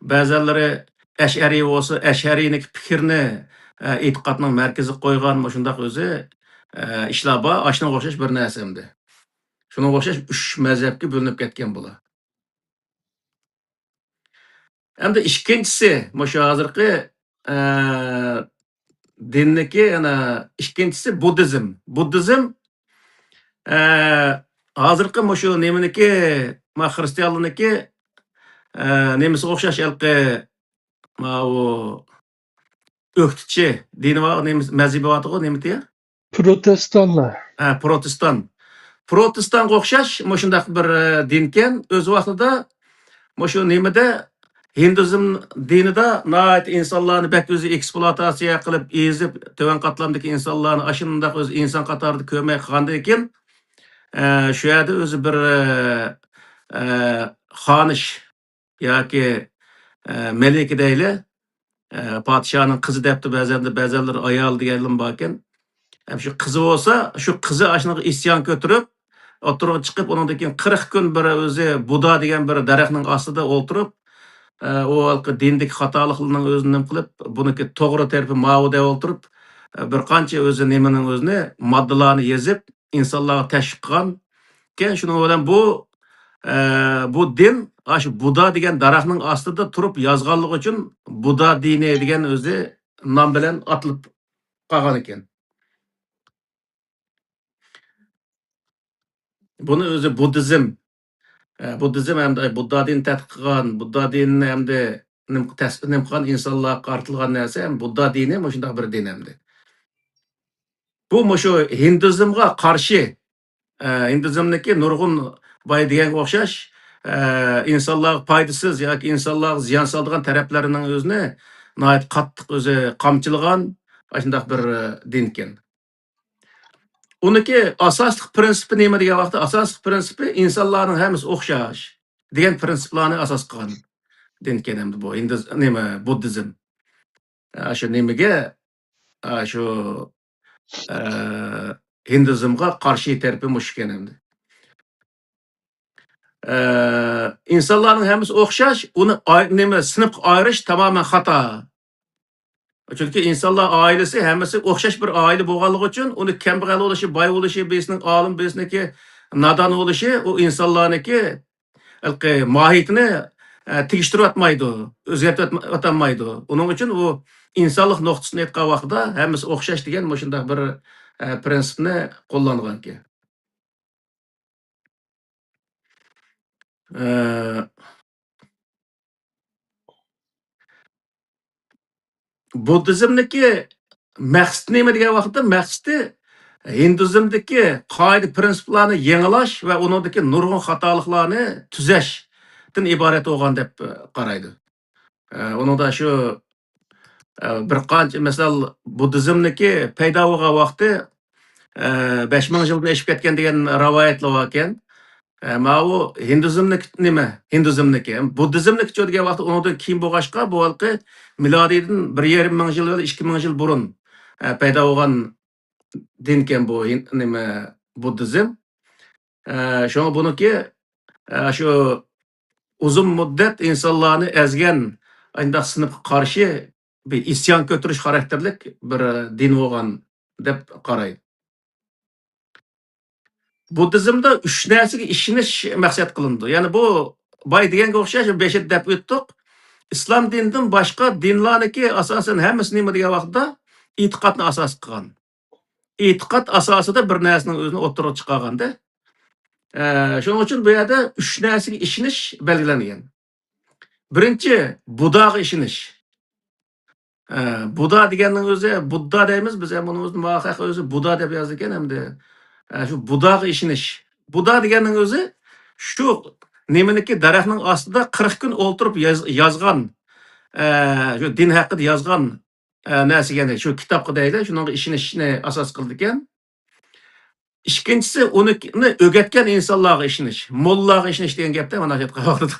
ba'zilari Ash'ari bo'lsa, Ash'ariniki fikrni e'tiqodning markaziga qo'ygan, shundaq o'zi ishlar bor, ashunga o'xshash bir narsa endi. Shunga o'xshash 3 mazhabga bo'linib ketgan bular. Endi ikkinchisi, shu hozirgi dinniki ikkinchisi buddizm. Buddizm hozirgi shu nimaniki, xristianlikniki nemisi o'xshash u o'qituvchi dini va mazhabi bor, nima deya? Protestantlar. Protestan. Protestan o'xshash shundaq bir din ekan, o'z vaqtida shu nimada Hinduzm dinida nəhayət insanlarni bək özü eksploatasiya qilib, ezib, tövan qatlamdakı insanlarni aşındaq öz insan qatarida ko'rmay qolgandan keyin shu yerda o'zi bir xonish yoki melika deyli, podshoning qizi debdi ba'zanlar ayol deganlar bor ekan. Shu qizi bo'lsa, shu qizi ashnaqa isyon ko'tarib, o'tirib chiqib, undan keyin 40 kun bir o'zi Buda degan bir daraxtning ostida o'tirib, o dindik xatoliklarning o'zini nim qilib, buniki to'g'ri tarafi ma'vo deb o'tirib, bir qancha o'zi nimaning o'zini moddalarni yezib, insonlarga tashviq qilgan. Keyin shuning bilan bu din shu Buda degan daraxtning ostida turib yozganligi uchun Buda dini degan o'zi nom bilan atilib qolgan ekan. Buni o'zi buddizm hamda Buddha dinini tadqiq qilgan, Buddha dinini hamda nim qilgan insonlarga qartilgan narsa ham Buddha dini shunday bir din hamda. Bu shu Hinduzmga qarshi Hinduzmniki nurg'un boy deganga o'xshash insonlarga foydasiz yoki insonlarga ziyon soladigan taraflarining o'zini nihoyat qattiq o'zi qamchilagan shunday bir din ekan. Uniki asosli prinsipi nima degan vaqtda asosli prinsipi insonlarning hammasi o'xshash degan prinsiplarni asos qilgan din ekan endi bu buddizm. Shu nimaga shu Hinduzmga qarshi tarafi mush ekan endi. İnsanların hammasi o'xshash, uni sinib ayirish tamoman xato. Chunki insonlar oilasi hammasi o'xshash bir oila bo'lganligi uchun uni kambag'al bo'lishi, boy bo'lishi, birisining olim, birisniki nodon bo'lishi u insonlarniki mohiyatini tegishtiryapmaydi, o'zgartirmaydi. Uning uchun u insonlik nuqtasini aytgan vaqtda hammasi o'xshash degan shunday bir prinsipni qo'llangan ekan. Buddizmniki maqsadi nima degan vaqtda maqsadi Hinduzmdagi qoida prinsiplarni yangilash va uningdagi nurg'un xatoliklarni tuzashdan iborat bo'lgan deb qaraydi. Uningda shu bir qancha misol buddizmniki paydo bo'lgan vaqti 5000 yildan oshib ketgan degan rivoyatlar bor ekan. Ma'u Hinduzmniki nima? Hinduzmniki. Buddizmniki degan vaqtda undan keyin bo'lg'ashqa bu halqi milodiydan 1,5 yil yoki 2000 yil burun paydo bo'lgan din ekan bu nima buddizm. Shunga buniki shu uzun muddat insonlarni ezgan, ayndaq sinib qarshi bir isyon ko'tarish xarakterlik bir din bo'lgan deb qaraydi. Buddizmda 3 narsaga ishonish maqsad qilindi. Ya'ni bu boy deganga o'xshash 5 deb o'tdik. Islom dinidan boshqa dinlarniki asosan hammasi nima degan vaqtda e'tiqodni asos qilgan. E'tiqod asosida bir narsaning o'zini o'ttirib chiqarganda, shuning uchun bu yerda 3 narsaga ishonish belgilangan. Birinchi Buddhaga ishonish. Buddha deganning o'zi Buddha deymiz, biz ham buni o'zi muhaqiq o'zi Buddha deb yozdi ekan hamda shu Buddhaga ishonish. Buddha deganning o'zi shu nimaniki daraxtning ostida 40 kun o'ltirib yozgan, shu din haqida yozgan narsaga shu kitobga deydi, shunga ishonishni asos qildi ekan. Ikkinchisi uni o'rgatgan insonlarga ishonish, mollaga ishonish degan gapda mana shu yerda.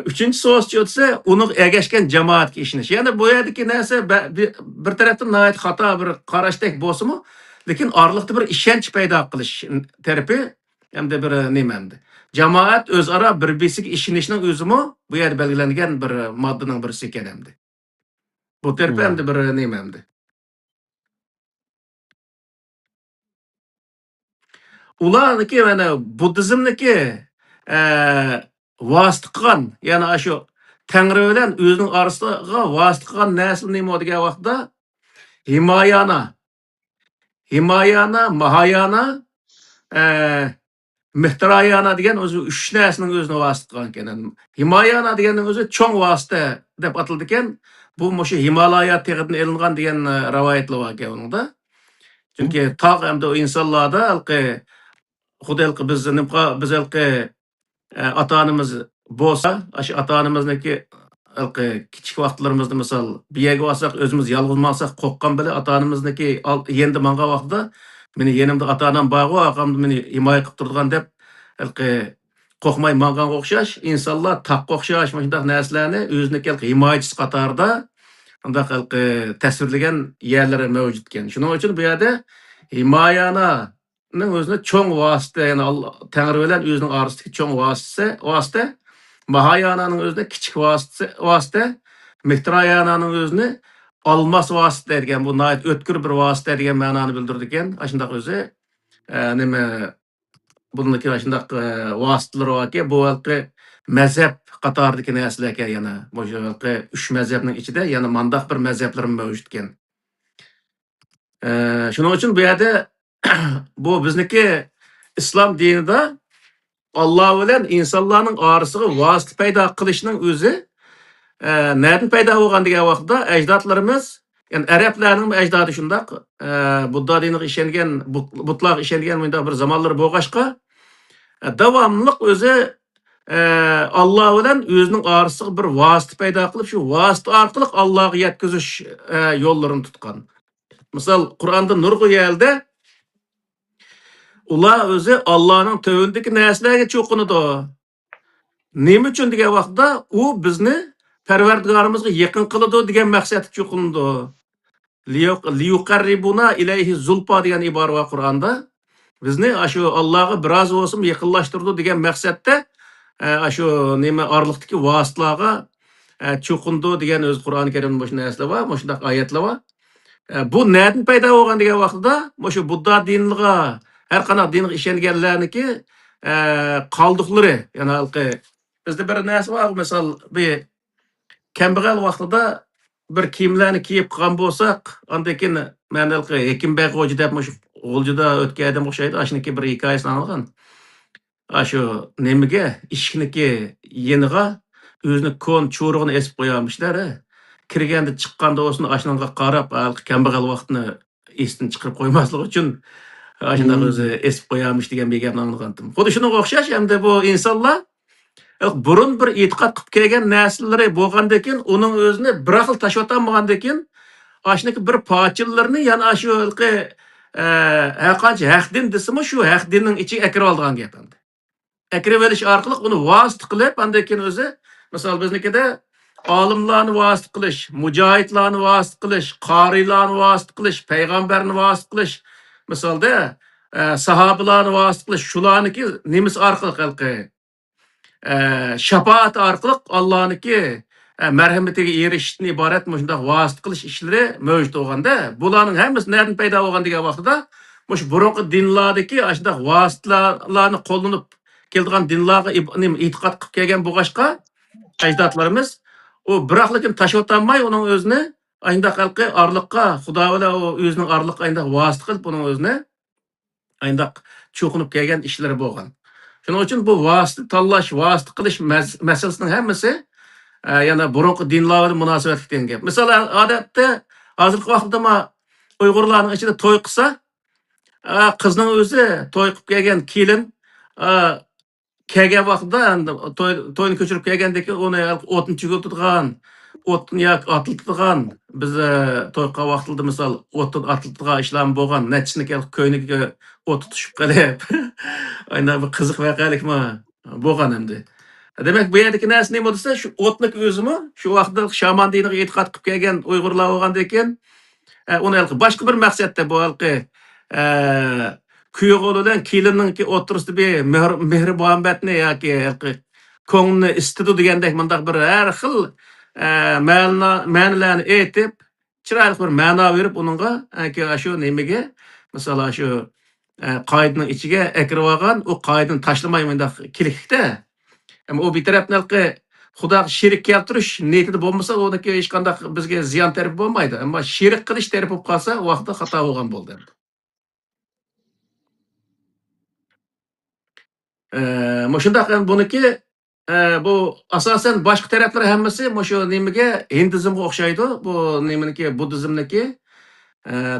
Üçüncü so'z o'tsa, uni ergashgan jamoatga ishonish. Ya'ni bu yerdagi narsa bir tarafdan nihoyat xato bir qarashdek bo'lsa-mu, lekin oraliqda bir ishonch paydo qilish tarafi hamda bir nima endi. Jamoat o'zaro bir-biriga ishonishning o'zimi bu yerda belgilangan bir moddaning birisi ekan endi. Bu tarafi hamda bir nima endi. Ularniki mana buddizmniki vasita qilgan, ya'ni shu Tangri bilan o'zining orasiga vasita qilgan narsa nima degan vaqtda Himayana, Mahayana, Mihtrayana degan o'zi 3 narsaning o'zini vasita qilgan ekan. Himayana deganning o'zi cho'ng vasita deb ataldi ekan. Bu o'sha Himalaya teg'idan elingan degan rivoyatlar bor ekan uningda. Chunki tog' hamda insonlarda Xudo biz ota-onamiz bo'lsa, shu ota-onamizniki kichik vaqtlarimizda misol bir yerga olsak, o'zimiz yolg'iz olsak, qo'rqqan bilan ota-onamizniki endi mangan vaqtida meni yenimda ota-onam bor, aqamni meni himoya qilib turgan deb qo'rqmay manganga o'xshash insonlar taqqa o'xshash shunday narsalarni o'ziniki himoyachisi qatorida undaq tasvirlagan yerlari mavjud ekan. Shuning uchun bu yerda himoyaning o'zini cho'ng vasita, ya'ni Tangri bilan o'zining orasidagi cho'ng vasita, Mahayananing o'zida kichik vasita, Mihtrayananing o'zini olmas vasita degan, bu nihoyat o'tkir bir vasita degan ma'noni bildirdi ekan. Shundaq o'zi nima buniki shundaq vasitalar borki, bu mazhab qatoridagi narsalar ekan, yana o'sha 3 mazhabning ichida yana mandaq bir mazhablar mavjud ekan. Shuning uchun bu yerda bu bizniki islom dinida Alloh bilan insonlarning orasiga vasita paydo qilishning o'zi nereden paydo bo'lgan degan vaqtda ajdodlarimiz, ya'ni arablarning ajdodi shundaq, Budda diniga ishongan, butlarga ishongan bunday bir zamonlar bo'lg'ashqa, davomli o'zi Alloh bilan o'zining orasiga bir vasita paydo qilib, shu vasita orqali Allohga yetkazish yo'llarini tutgan. Misol Qur'onda nurg'u yerda ular o'zi Allohning tövündeki narsalarga cho'qinadi. Nima uchun degan vaqtda u bizni Parvardigorimizga yaqin qiladi degan maqsadda cho'qinadi. Liyuqarribuna ilayhi zulfa degan ibora bor Qur'onda. Bizni shu Allohga biroz bo'lsin yaqinlashtirdi degan maqsadda shu nima orliqdagi vositalarga cho'qindi degan o'z Qur'oni Karimda shu narsalar bor, shunday oyatlar bor. Bu nereden paydo bo'lgan degan vaqtda shu Budda diniga her qanday dinga ishonganlarniki qoldiqlari, ya'ni bizda bir narsa bor, misol bir kambag'al vaqtida bir kiyimlarni kiyib qolgan bo'lsak, undan keyin men Hekimbek G'o'ji deb G'o'jida o'tgan odam o'xshaydi, shuniki bir hikoyasini olgan. Shu nimaga ishkniki yeniga o'zini ko'n cho'rig'ini esib qo'yamishlar. Kirganda chiqqanda olsun ashunga qarab, kambag'al vaqtni esdan chiqarib qo'ymaslik uchun shunday o'zi esib qo'yamish degan bir gapni anglagandim. Xuddi shunga o'xshash hamda bu insonlar burun bir e'tiqod qilib kelgan narsalari bo'lgandan keyin uning o'zini bir xil tashvatanmagandan keyin ashuniki bir pochillarni yana shu qancha haq din desimi shu haq dinning ichiga kirib olgan gap endi. Kirib olish orqali uni vasita qilib, undan keyin o'zi misol biznikida olimlarni vasita qilish, mujohidlarni vasita qilish, qorilarni vasita qilish, payg'ambarni vasita qilish, misolda sahobalarni vasita qilish, shularniki nemis orqali shafaat orqali Allohniki marhamatiga erishishdan iborat shundoq vosita qilish ishlari mavjud bo'lganda, bularning hammasi nerdan paydo bo'lgan degan vaqtida, mush burunqi dinlardagi shundoq vositalarni qo'llanib keladigan dinlarga e'tiqod qilib kelgan bo'lg'achqa, ajdodlarimiz u biroqlikin tashlatolmay uning o'zini ayndaq xalqi orliqqa, xudo bilan u o'zining orliqqa ayndaq vosita qilib uning o'zini ayndaq cho'qinib kelgan ishlari bo'lgan. Shuning uchun bu vosita tanlash, vosita qilish masalasining hammasi yana burunqi dinlar bilan munosabatli degan gap. Masalan, odatda hozirgi vaqtda Uyg'urlarning ichida to'y qilsa, qizning o'zi to'y qilib kelgan kelin kelgan vaqtda to'yni ko'chirib kelgandan keyin uni o'tni chigiltirgan, o'tni otiltirgan, biz to'y qilgan vaqtida misol o'tni otiltirgan ishlar bo'lgan, netchini ko'yniga o't tushib qolib, aynan bir qiziq voqealikmi bo'lgan endi. Demak, bu yerdagi narsa nima bo'lsa, shu o'tnik o'zimi shu vaqtda shaman diniga e'tiqod qilib kelgan Uyg'urlar bo'lgandan keyin uni boshqa bir maqsadda bu kuyov bilan kelinninki o'rtasida bir mehr-muhabbatni yoki ko'ngilni istidi degandek mundaq bir har xil ma'nolarni aytib, chiroyli bir ma'no berib uningga shu nimaga, masalan shu qoidaning ichiga akirib olgan, u qoidani tashlamay mundaq kelikda. Ama o bir tarafdan Xudoga sherik keltirish niyatida bo'lmasa, uniki hech qanday bizga ziyon tarafi bo'lmaydi. Ammo sherik qilish tarafi bo'lib qolsa, u vaqtda xato bo'lgan bo'ldi. Shundaq buniki bu asosan boshqa taraflar hammasi shu nimaga hindizmga o'xshaydi. Bu nimaniki buddizmniki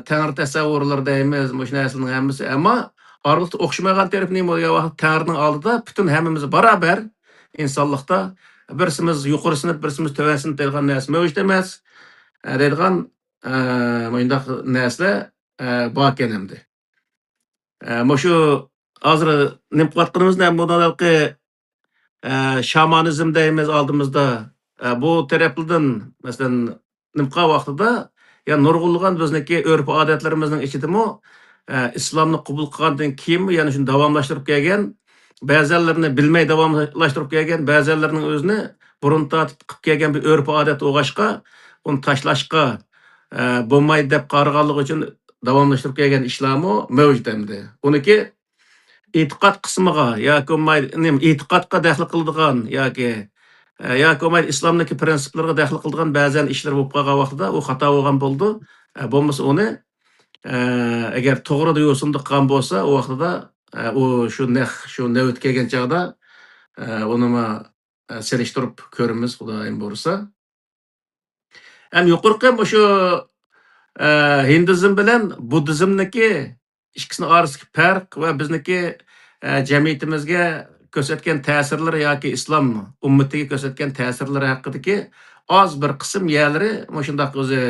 tangri tasavvurlar deymiz, shu narsalarning hammasi. Ammo oraliqda o'xshamagan taraf nima degan vaqt tangrining oldida butun hammamiz barobar insonlikda birsimiz yuqorisini, birsimiz tövəsini deyilgan narsa mövcud emas. Deyilgan shundaq narsalar bor ekan endi. Shu hozir nima qilayotganimizni bunaqalqi shamanizm deymiz oldimizda. Bu taraflardan masalan nima qilgan vaqtida nurg'unlagan bizniki urf-odatlarimizning ichidami islomni qabul qilgandan keyin yana shuni davomlashtirib kelgan, ba'zilarini bilmay davomlashtirib kelgan, ba'zilarining o'zini burun tortib qilib kelgan bir urf-odat o'g'ashqa, uni tashlashqa bo'lmaydi deb qaraganligi uchun davomlashtirib kelgan ishlarmi mavjud endi. Uniki e'tiqod qismiga yoki e'tiqodga daxl qiladigan yoki islomdagi prinsiplarga daxl qiladigan ba'zan ishlar bo'lib qolgan vaqtida u xato bo'lgan bo'ldi. Bo'lmasa uni agar to'g'ri yo'sinda qilgan bo'lsa, u vaqtida shu navbat kelgan chog'da uni selishtirib ko'ramiz, xudoyim bo'lsa. Ham yuqorqi shu hindizm bilan buddizmniki ikkisini orasidagi farq va bizniki jamiyatimizga ko'rsatgan ta'sirlari yoki islom ummatiga ko'rsatgan ta'sirlari haqidagi oz bir qism yerlari shundaq o'zi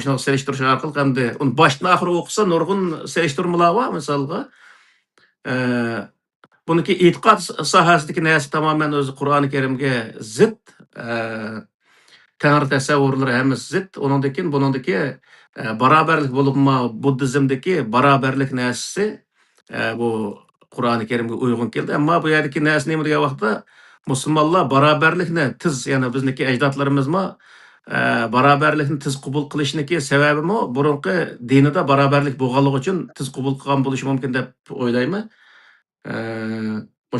shuni selishtirish orqali hamda uni boshdan oxiri o'qisa nurg'un selishtirmalar bor. Misolga buniki e'tiqod sohasidagi narsa tamoman o'zi Qur'oni Karimga zid, tangri tasavvurlari hammasi zid. Buningdagi barobarlik bo'libmi buddizmdagi barobarlik narsasi bu Qur'oni Karimga uyg'un keldi. Ammo bu yerdagi narsa nima degan vaqtda musulmonlar barobarlikni tiz, ya'ni bizniki ajdodlarimizmi barobarlikni tiz qabul qilishniki sababimi burunqi dinida barobarlik bo'lganligi uchun tiz qabul qilgan bo'lishi mumkin deb o'ylayman.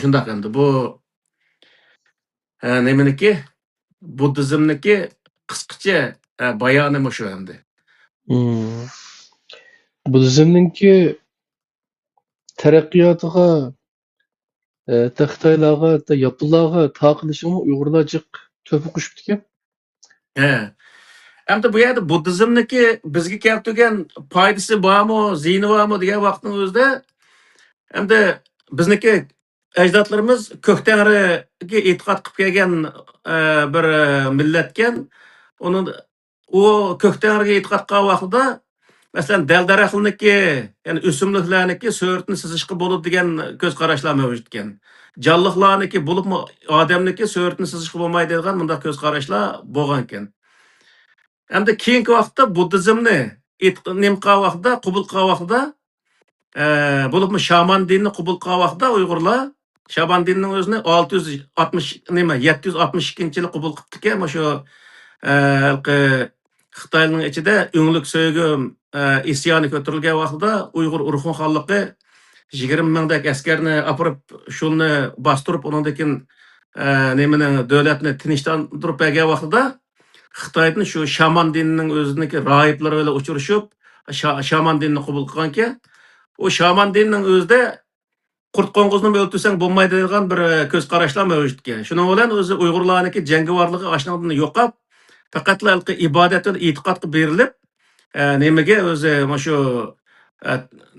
Shundaq endi bu nimaniki buddizmniki qisqacha bayoni shu endi. Buddizmninki taraqqiyotiga Xitoylarga, Yaponlarga taqilishimi Uyg'urlar jiq to'pi qo'shib ekan. Endi bu yerda buddizmniki bizga kelib turgan foydasi bormi, ziyni bormi degan vaqtning o'zida endi bizniki ajdodlarimiz ko'k tangriga e'tiqod qilib kelgan bir millatgan. U ko'k tangriga e'tiqod qilgan vaqtida masalan dal-daraxtniki, ya'ni o'simliklarniki so'rtni sizishga bo'ladi degan ko'z qarashlar mavjud ekan. Jonliqlarniki bo'libmi odamniki so'rtni sizishga bo'lmaydi degan bunday ko'z qarashlar bo'lgan ekan. Endi keyingi vaqtda buddizmni nima qilgan vaqtida, qabul qilgan vaqtida bo'libmi shaman dinini qabul qilgan vaqtda Uyg'urlar Şaban dininin özünü 660 nima 762 yılı qabul qilibdi-ki, shu Xitoyning ichida o'nglik so'ygim isyoni ko'tarilgan vaqtida Uyg'ur urug'un xonligi 20 mingdak askarni apirib shuni bostirib undan keyin nimani davlatni tinchlantirib bergan vaqtida Xitoyning shu shaman dinining o'ziniki rohiblari bilan uchrashib shaman dinini qabul qilganki, o shaman dinining o'zida qurt qo'ng'izni o'ltirsang bo'lmaydi degan bir ko'z qarashlar mavjud ekan. Shuning bilan o'zi Uyg'urlarniki jangovarligi ashundan yo'qab, faqatla ibodat va e'tiqodga berilib, nimaga o'zi shu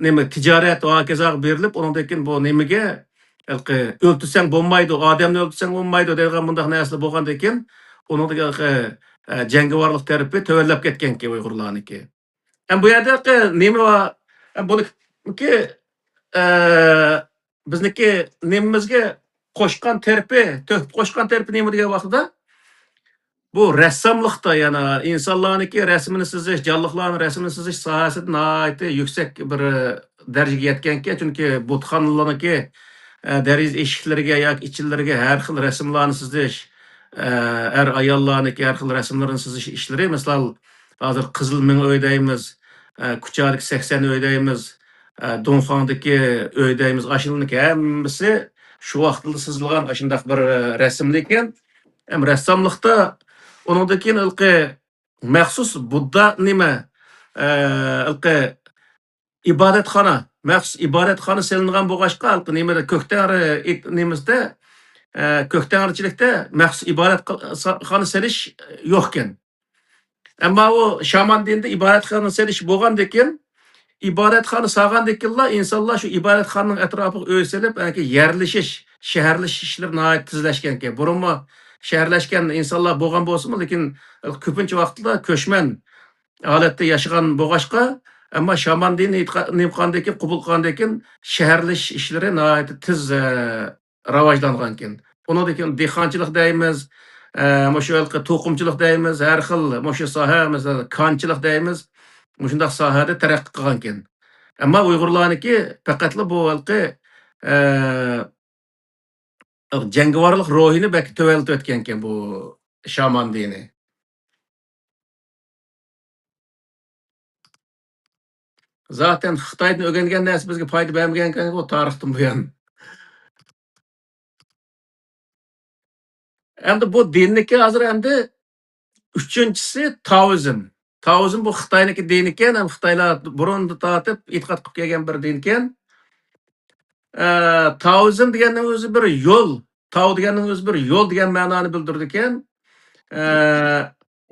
nima tijorat va hokazoga berilib, undan keyin bu nimaga o'ltirsang bo'lmaydi, odamni o'ltirsang bo'lmaydi degan bunday narsalar bo'lgandan keyin uningdagi jangovarlik tarafi tövallab ketganki Uyg'urlarniki. Ham bu yerda nima va buniki bizniki nimamizga qo'shgan tarafi, to'p qo'shgan tarafi nima degan vaqtida bu rassomlikda yana insonlarniki rasmini chizish, jonliqlarning rasmini chizish sohasida nihoyatda yuksak bir darajaga yetganki, chunki butxonalarniki dariz eshiklariga yoki ichilariga har xil rasmlarni chizish, er ayollarniki har xil rasmlarni chizish ishlari, misol hozir Qizil Ming uy deymiz, Kuchalik 80 uy deymiz, Donxondagi uy deymiz, ashulniki hammasi shu vaqtda chizilgan shunday bir rasmlar ekan. Ham rassomlikda undan keyin maxsus Budda nima ibodatxona, maxsus ibodatxona selingan bo'lg'achqa nimada ko'ktari nimizda ko'ktarichilikda maxsus ibodatxona selish yo'q ekan. Ammo u shaman dinida ibodatxona selish bo'lgandan keyin ibodatxona solgandan keyinla insonlar shu ibodatxonaning atrofiga uy selib, yerlashish, shaharlashish ishlari nihoyat tezlashgan ekan. Burunmi shaharlashgan insonlar bo'lgan bo'lsa-mu, lekin ko'pincha vaqtda ko'chman holatda yashagan bo'lg'achqa, ammo shaman dini nimqandan keyin qabul qilgandan keyin shaharlashish ishlari nihoyat tez rivojlangan ekan. Undan keyin dehqonchilik deymiz, shu to'qimchilik deymiz, har xil shu soha, masalan, konchilik deymiz. Shundaq sohada taraqqiy qilgan ekan. Ammo Uyg'urlarniki faqatla bu jangovarlik ruhini balki tuvalitib o'tgan ekan bu shaman dini. Zaten Xitoydan o'rgangan narsa bizga foyda bermagan ekan bu tarixdan buyon. Endi bu dinniki hozir endi uchinchisi Taoizm. Taoizm bu Xitoyniki din ekan, ham Xitoylar burundan tortib e'tiqod qilib kelgan bir din ekan. Taoizm deganning o'zi bir yo'l, Tao deganning o'zi bir yo'l degan ma'noni bildirdi ekan.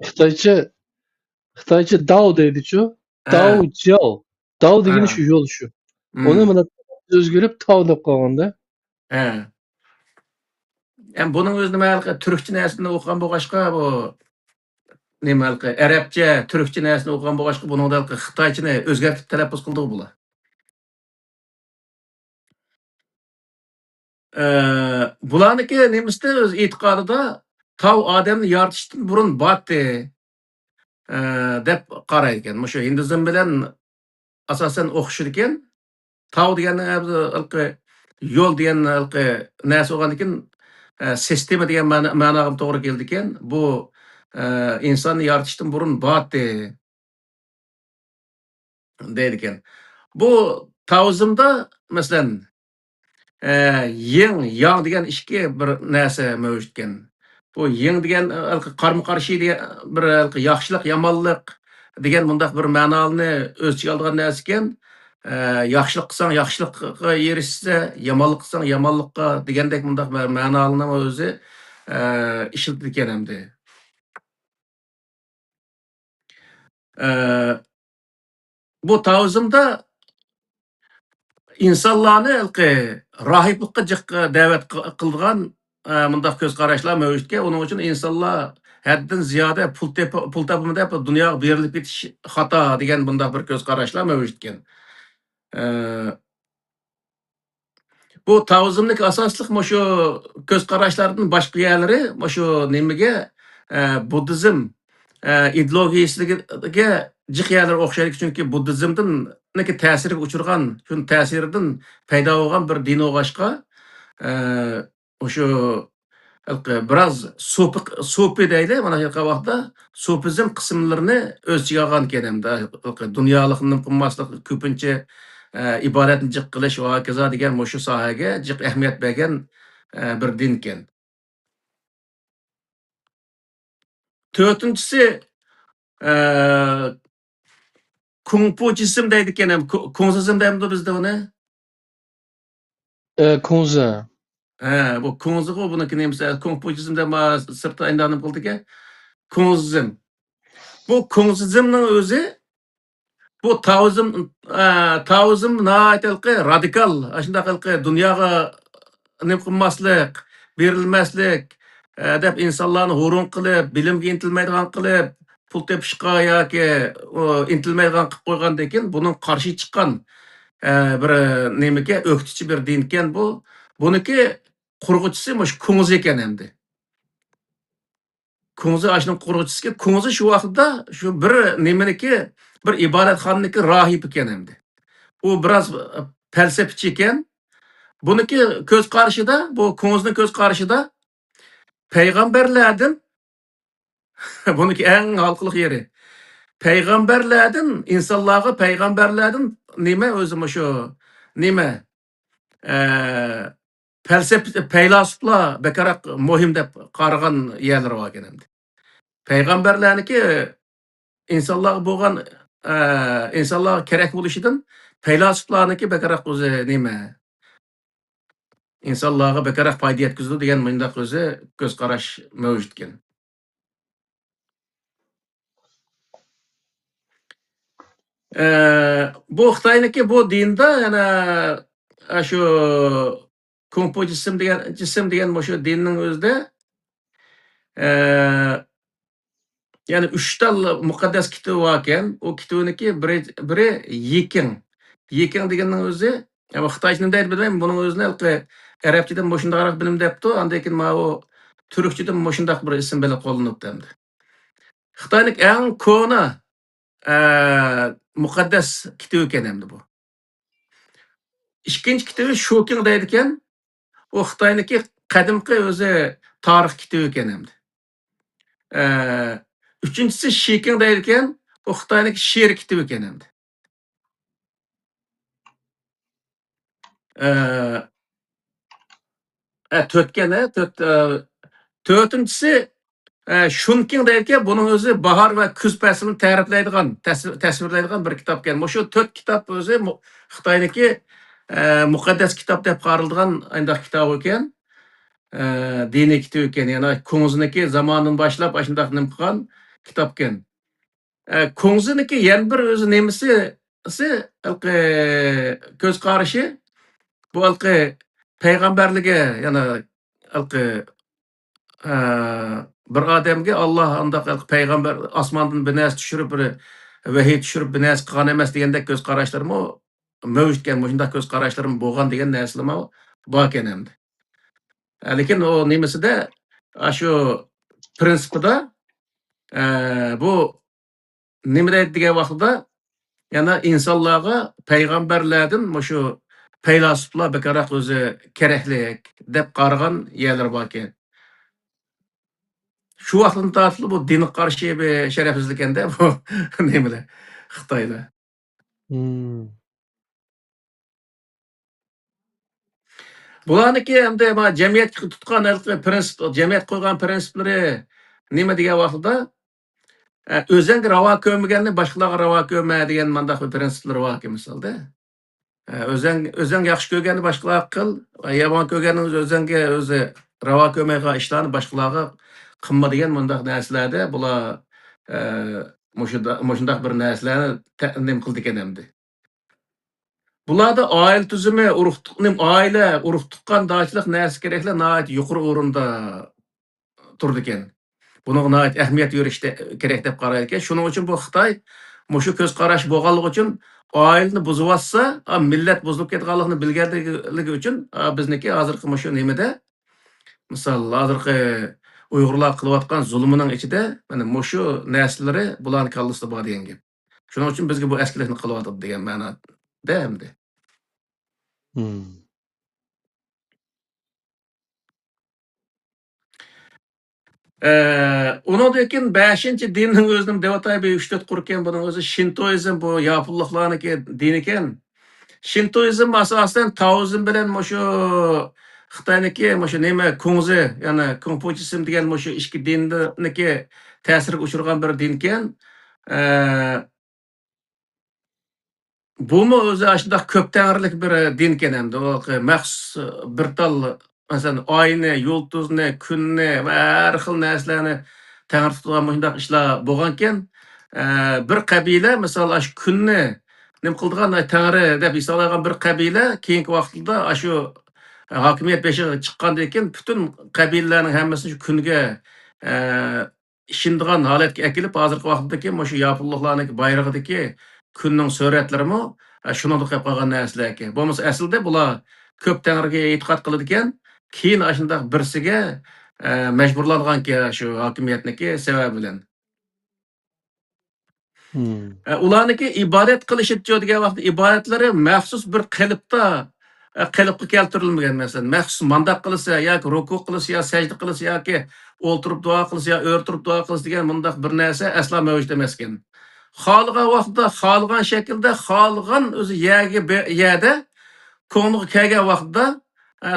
Xitoycha Dao deydi-chu. Dao Jiao. Dao degani shu yo'l shu. Uni mana o'zgarib Tao deb qo'yganda. Ham buning o'zi nima turkcha narsani o'qigan bo'lg'achqa bu nima arabcha, turkcha narsani o'qigan bo'lg'achqa buningda Xitoychani o'zgartirib talaffuz qildi bular. Bularniki nemisda o'z e'tiqodida Tao odamni yaratishdan burun botdi deb qaraydi ekan. Shu hindizm bilan asosan o'xshaydi ekan. Tao deganning yo'l degan narsa bo'lgandan keyin sistema degan ma'noga to'g'ri keldi ekan. Bu insonni yaratishdan burun botdi deydi ekan. Bu Taoizmda masalan yin yang degan ikki bir narsa mavjud ekan. Bu yin degan qarama-qarshi degan bir yaxshilik, yomonlik degan bundaq bir ma'noni o'z ichiga olgan narsa ekan. Yaxshilik qilsang yaxshilikqa erishsa, yomonlik qilsang yomonlikqa degandek bundaq ma'noni o'zi ishlatilgan ekan endi. Bu Taoizmda insonlarni rohiblikqa jiqqa da'vat qilgan bundaq ko'z qarashlar mavjud ekan. Uning uchun insonlar haddan ziyoda pul topimi deb dunyoga berilib ketish xato degan bundaq bir ko'z qarashlar mavjud ekan. Bu Taoizmlik asosliq shu ko'z qarashlarning boshqa yerlari shu nimaga buddizm ideologiyasiga jiq yerlar o'xshaydi, chunki buddizmdan ta'sirga uchirgan, shu ta'siridan paydo bo'lgan bir din o'g'ashqa O'sha biroz so'pi deydi, mana shunaqa vaqtda sofizm qismlarini o'z ichiga olgan ekan hamda dunyolikni qilmaslik, ko'pincha ibodatni jiq qilish va hokazo degan mushu sohaga jiq ahamiyat bergan bir din ekan. To'rtinchisi Konfutsizm deydi ekan ham. Konfutsizm deymiz bizda uni. Kunze. Bu Kunzig'u buniki nemsa Konfutsizmda sirtda aylanib qildi ekan. Konfutsizm. Bu Konfutsizmning o'zi bu taoizm nihoyatda radikal, shunday dunyoga nim qilmaslik, berilmaslik, deb insonlarni hurun qilib, bilimga intilmaydigan qilib, pul tepishga yoki intilmaydigan qilib qo'ygandan keyin buning qarshi chiqqan bir nemaga o'qituvchi bir din ekan bu. Buniki qurg'uvchisi mush Kunz ekan endi. Kunzi ashning qurg'uvchisiga Kunzi shu vaqtda shu bir nemaniki bir ibodatxonniki rohib ekan endi. U biroz falsafachi ekan. Buniki ko'z qarashida, bu Kunzning ko'z qarashida payg'ambarlardan buniki eng xalqliq yeri. Payg'ambarlardan insonlarga payg'ambarlardan nima o'zi shu nima faylasuflar bekaraq muhim deb qaragan yerlar bor ekan endi. Payg'ambarlarniki insonlarga bo'lgan insonlarga kerak bo'lishidan faylasuflarniki bekaraq o'zi nima insonlarga bekaraq foyda yetkazadi degan mundaq o'zi ko'z qarash mavjud ekan. Bu Xitoyniki bu dinda yana shu Konfutsizm degan shu dinning o'zida yani 3 ta muqaddas kitob bor ekan. O kitobniki biri Yiking. Yiking deganning o'zi Xitoycha nima deydi bilmayman. Buning o'zini arabchadan shundaqroq bilim debdi. Undan keyin mana u turkchadan shundaq bir ism bilan qo'llanibdi endi. Xitoyning eng ko'na muqaddas kitob ekan endi bu. Ikkinchi kitobi Shoking deydi ekan. O Xitoyniki qadimgi o'zi tarix kitobi ekan endi. Üçüncüsü Shiking deydi ekan. O Xitoyniki she'r kitobi ekan endi. To'rtinchisi Shunking deydi ekan. Buning o'zi bahor va kuz faslini tasvirlaydigan bir kitob ekan. Shu 4 kitob o'zi Xitoyniki muqaddas kitob deb qaraladigan ayndaq kitob ekan. Diniy kitob ekan. Yana Kunzniki zamondan boshlab shundaq nim qilgan kitob ekan. Kunzniki yana bir o'zi nemisi ko'z qarashi bu payg'ambarligi yana bir odamga Alloh undaq payg'ambar osmondan bir narsa tushirib, bir vahiy tushirib, bir narsa qilgan emas degandek ko'z qarashlarmi mavjud ekan. Shunday ko'z qarashlarım bo'lgan degan narsalar bor ekan endi. Lekin o nemisida shu prinsipida bu nima deydi degan vaqtda yana insonlarga payg'ambarlardan shu faylasuflar bekaraq o'zi keraklik deb qaragan yerlar bor ekan. Shu vaqtdan tortib bu dinga qarshi sharafsizlik ekanda bu nimalar Xitoyda. Bularniki endi jamiyat tutgan prinsip, jamiyat qo'ygan prinsiplari nima degan vaqtda o'zing ravo ko'rmaganni boshqalarga ravo ko'rma degan mandaq prinsiplar bor ekan misolda. O'zing yaxshi ko'rganni boshqalarga qil, yomon ko'rganni o'zingga o'zi ravo ko'rmaydigan ishlarni boshqalarga qilma degan mundaq narsalarda bular shundaq bir narsalarni nim qildi ekan endi. Bularda oila tuzumi, oila, urug' tuqqandochilik narsa keraklar nihoyat yuqori o'rinda turdi ekan. Buni nihoyat ahamiyat berishda kerak deb qaraydi ekan. Shuning uchun bu Xitoy shu ko'z qarash bo'lganligi uchun oilani buzyapsa, millat buzilib ketganligini bilganligi uchun bizniki hozirgi shu nimada misol hozirgi Uyg'urlar qilayotgan zulmining ichida mana shu narsalari bularni kallasida bor degan gap. Shuning uchun bizga bu askilikni qilyapti degan ma'noda endi. Ondan keyin 5-chi dinning o'zini deb atay 3-4 qurgan buning o'zi Shintoizm bu yapınlıqlarniki din ekan. Shintoizm asosan Taoizm bilan mushu Xitoyniki mushu nima Kungzi, ya'ni Konfutsiyizm degan mushu ikki dinniki ta'sirga uchragan bir din ekan. Bumi o'zi shundoq ko'p tangrilik bir din ekan hamda maxsus bir tal masalan oyni, yulduzni, kunni va har xil narsalarni tangri tutgan shundoq ishlar bo'lgan ekan. Bir qabila misol shu kunni nima qildigan tangri deb hisoblagan bir qabila keyingi vaqtda shu hokimiyat beshiga chiqqandan keyin butun qabilalarning hammasini shu kunga ishindigan holatga kelib hozirgi vaqtdagi shu yapınlıqlarniki bayrog'idagi kunning suratlarimi shuningdek qilib qolgan narsalar ekan. Bo'lmasa aslida bular ko'p tangriga e'tiqod qiladi ekan, keyin shundoq birsiga majburlangan ekan shu hokimiyatniki sababi bilan. Ularniki ibodat qilishibdi degan vaqtda ibodatlari maxsus bir qalbda qalbga keltirilmagan masalan maxsus mandoq qilsa yoki ruku qilsa yo sajda qilsa yoki o'ltirib duo qilsa yo o'rtirib duo qilsa degan bundoq bir narsa aslo mavjud emas ekan. Xohlagan vaqtda, xohlagan shaklda, xohlagan o'zi yerda ko'ngliga kelgan vaqtda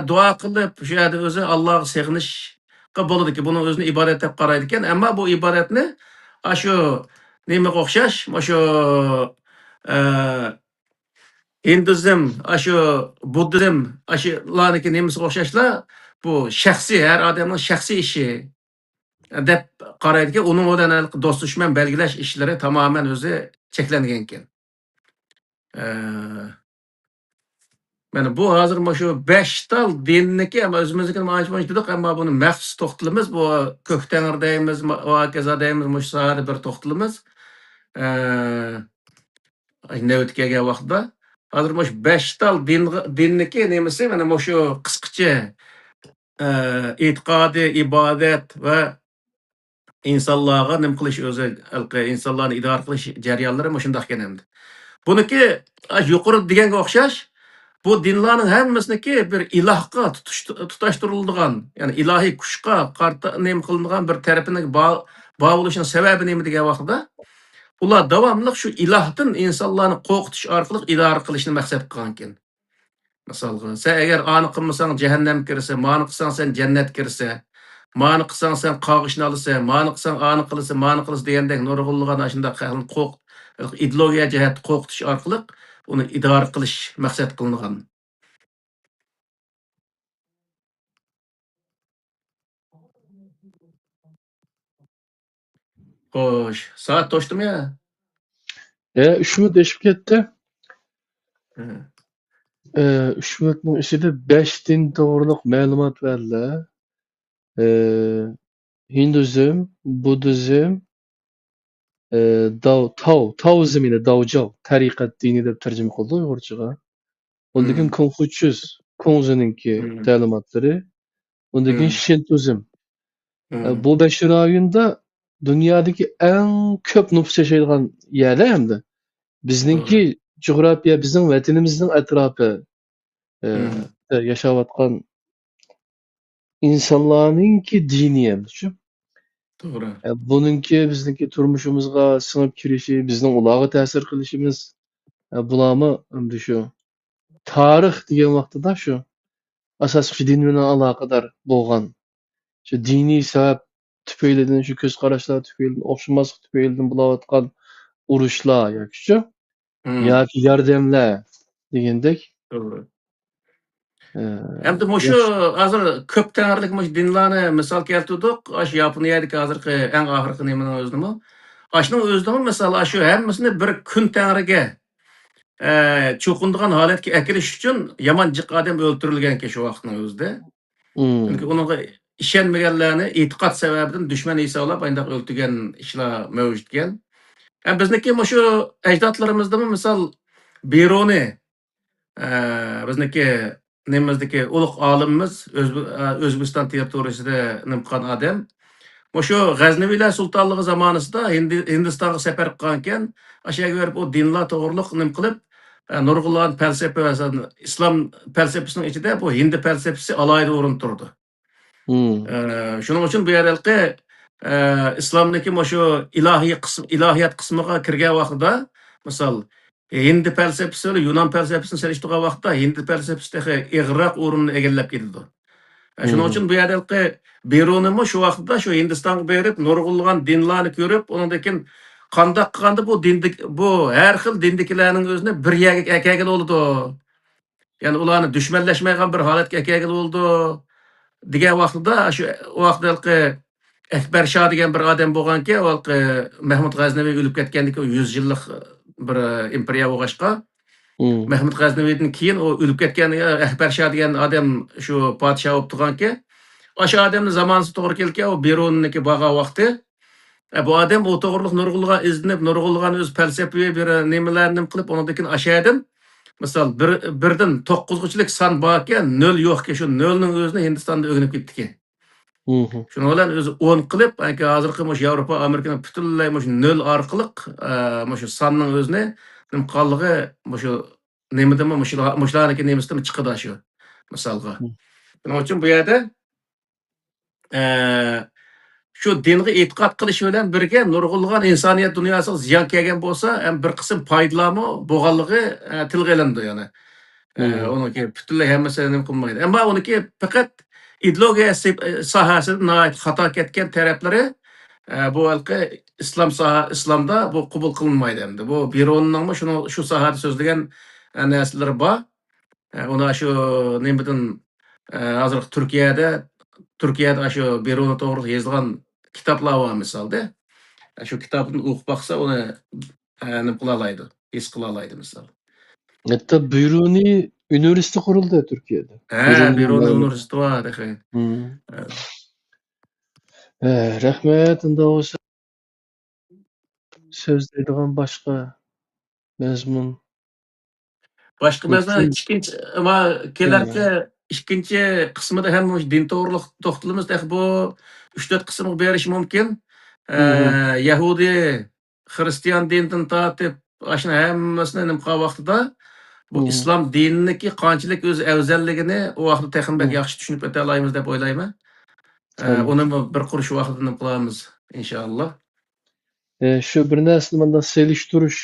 duo qilib, shu yerda o'zi Allohga sig'inishga bo'ladiki, buni o'zini ibodat deb qaraydi ekan. Ammo bu ibodatni shu nimaga o'xshash, shu Hinduzm, shu Buddizm, shularniki nimasiga o'xshashlar, bu shaxsiy, har odamning shaxsiy ishi deb qaraydi ekan. Uning bilan do'st dushman belgilash ishlari tamoman o'zi cheklangan ekan. Mana bu hozir shu 5 tal dinniki ham o'zimiznikini manch dedik, ammo buni maxsus to'xtalamiz. Bu ko'k tangri deymiz, hokazo deymiz, mush sohada bir to'xtalamiz. Navbat kelgan vaqtda hozir shu 5 tal dinniki nimasi mana shu qisqacha e'tiqodi, ibodat va insonlarga nima qilish o'zi insonlarni idora qilish jarayonlari shundoq ekan endi. Buniki yuqori deganga o'xshash bu dinlarning hammasiniki bir ilohga tutashtirilgan, ya'ni ilohiy kuchga qarta nima qilingan bir tarafining bo'lishining sababi nima degan vaqtda ular davomli shu ilohdan insonlarni qo'rqitish orqali idora qilishni maqsad qilgan ekan. Masalan, sen agar ani qilmasang jahannam kirsa, mani qilsang sen jannat kirsa, mani qilsang sen qog'ishni olasan, mani qilsang ani qilsa, mani qilsa degandek nurg'unlagan shunday ideologiya jihat qo'rqitish orqali uni idora qilish maqsad qilingan. Xo'sh, soat to'shdimi ya? 3 minut eşip ketdi. 3 minutning ichida 5 din to'g'riliq ma'lumot berdilar. Hinduzm, Buddizm, Taoizm ile Daojiao tariqat dini deb tarjima qildi Uyg'urchaga. Undan keyin Konfutsius, Kungzininki ta'limotları. Undan keyin Shintoizm. Bu 5 rayonda dunyodagi eng ko'p nüfus yashaydigan yerlar hamda bizninki coğrafya, bizning vatanimizning atrofi yashayotgan insonlarninki dini ham shu. To'g'ri. Buningki bizniki turmushimizga singib kirishi, bizning ularga ta'sir qilishimiz bularmi endi shu tarix degan vaqtida shu asosiy din bilan aloqador bo'lgan shu diniy sabab tufaylidan shu ko'z qarashlar tufaylidan o'xshamaslik tufaylidan bo'layotgan urushlar yoki shu yoki yordamlar degandek. To'g'ri. Endi shu hozir ko'p tangrilik dinlarni misol keltirdik. Shu Yaponiyadagi hozirgi eng oxirgi nimaning o'zini shuning o'zida misol shu hammasini bir kun tangriga cho'qindigan holatga akilish uchun yomon jiq odam o'ltirilgan ekan shu vaqtning o'zida. Chunki unga ishonmaganlarni e'tiqod sababidan dushman hisoblab bunday o'ltirgan ishlar mavjud ekan. Bizniki shu ajdodlarimizda misol Beroni bizniki nemizdagi ulug' olimimiz O'zbekiston territoriyasida nimqan odam. Shu G'aznaviylar sultonligi zamonasida Hindistonga safar qilgan ekan, o'shaga berib u dinlar to'g'riliq nim qilib nurg'unlagan falsafa islom falsafasining ichida bu Hind falsafasi alohida o'rin turdi. Shuning uchun bu yerda islomniki shu ilohiyat qismiga kirgan vaqtida misol hindi falsafasi bilan yunon falsafasini solishtirgan vaqtda hindi falsafasi ig'roq o'rinni egallab ketadi. Shuning uchun bu yerda Berunimi shu vaqtda shu Hindistonga berib, nurg'ulg'an dinlarni ko'rib, undan keyin qandoq qilganda bu har xil dindikilarning o'zini bir yerga akaga bo'ldi. Ya'ni ularni dushmanlashmagan bir holatga akaga bo'ldi. Degan vaqtida shu vaqtdagi Akbar Shah degan bir odam bo'lganki, Mahmud G'aznaviy o'lib ketgandan keyin 100 yillik bir imperiya bo'lg'achqa Mahmud G'aznaviydan keyin u o'lib ketgan Akbar Shah degan odam shu podshoh bo'lib turganki, o'sha odamni zamonasi to'g'ri kelgan, u Berunniki bo'lgan vaqti bu odam u to'g'riliq nurg'ulg'an iznib, nurg'ulg'an o'z falsafiy bir nimalarni qilib, undan keyin o'shadan misol birdan 9'lik son borki, 0 yo'qki, shu 0ning o'zini Hindistonda o'rganib ketdiki. Shuning bilan o'zi 10 qilib, hozirgi Yevropa, Amerikani butunlay 0 orqali shu sonning o'zini nim qonlig'i shu nimadami mushlarniki nemasidan chiqadi shu misolga. Shuning uchun bu yerda shu dinga e'tiqod qilish bilan birga nurg'ulg'an insoniyat dunyosiga ziyon kelgan bo'lsa, ham bir qism foydalarmi bo'lganligi tilga ilindi yani. Uniki butunlay hammasini nima qilmaydi. Ammo uniki faqat ideologiya sohasida xato ketgan taraflari bu islomda bu qabul qilinmaydi endi. Bu Berunning shu sohada so'zlagan narsalari bor. Uni shu nimadan hozir Turkiyada shu Berun to'g'ri yozilgan kitoblar bor misolda. Shu kitobni o'qib baqsa, uni nima qila oladi, his qila oladi misol. Hatta Biruni üniversite kuruldu Türkiye'de. Berun üniversitesi var. Rahmet, unda olsa so'zlaydigan boshqa mazmun. Boshqa mazmun kelarki ikkinchi qismida ham din to'g'riliq to'xtalamiz. Bu 3-4 qismga berish mumkin. Yahudiy, Xristian dinidan tortib, ashuna hammasini nima qilgan vaqtida bu islom dininiki qanchalik o'z afzalligini u vaqtda texnik yaxshi tushunib o'ta olamiz deb o'ylayman. Uni bir qurish vaqtida nima qilamiz inshaalloh. Shu bir narsani manda seliştirish,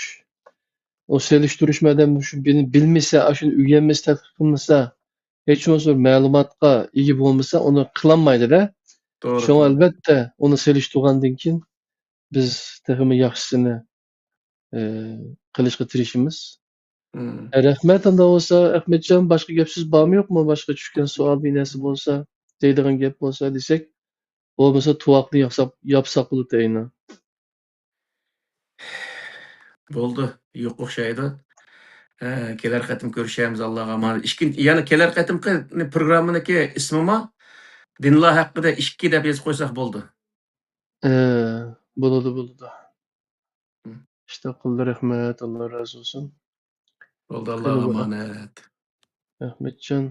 o seliştirishmadan shu bilmasa, shuni o'rganmasa, tadqiq qilmasa, hech bo'lmasa ma'lumotga ega bo'lmasa, uni qilolmaydi-da. Shunga albatta uni selishtirgandan keyin biz texmi yaxshisini qilishga tirishimiz. Rahmat, unda bo'lsa, Ahmedjon, boshqa gap so'z bormi yo'qmi? Boshqa tushgan savol bir narsa bo'lsa, deydigan gap bo'lsa desak, bo'lmasa tuvoqni yopsak bo'ladi aynan. Bo'ldi, yo'q o'xshaydi. Kelar qatim ko'rishamiz, Allohga emanet. Yana kelar qatimki programmaniki ismimi dinlar haqida 2 deb yozib qo'ysak bo'ldi. Bo'ladi. İşte qildi, rahmat, Alloh razı olsun. Bo'ldi, Allohga emanet. Ahmedjon.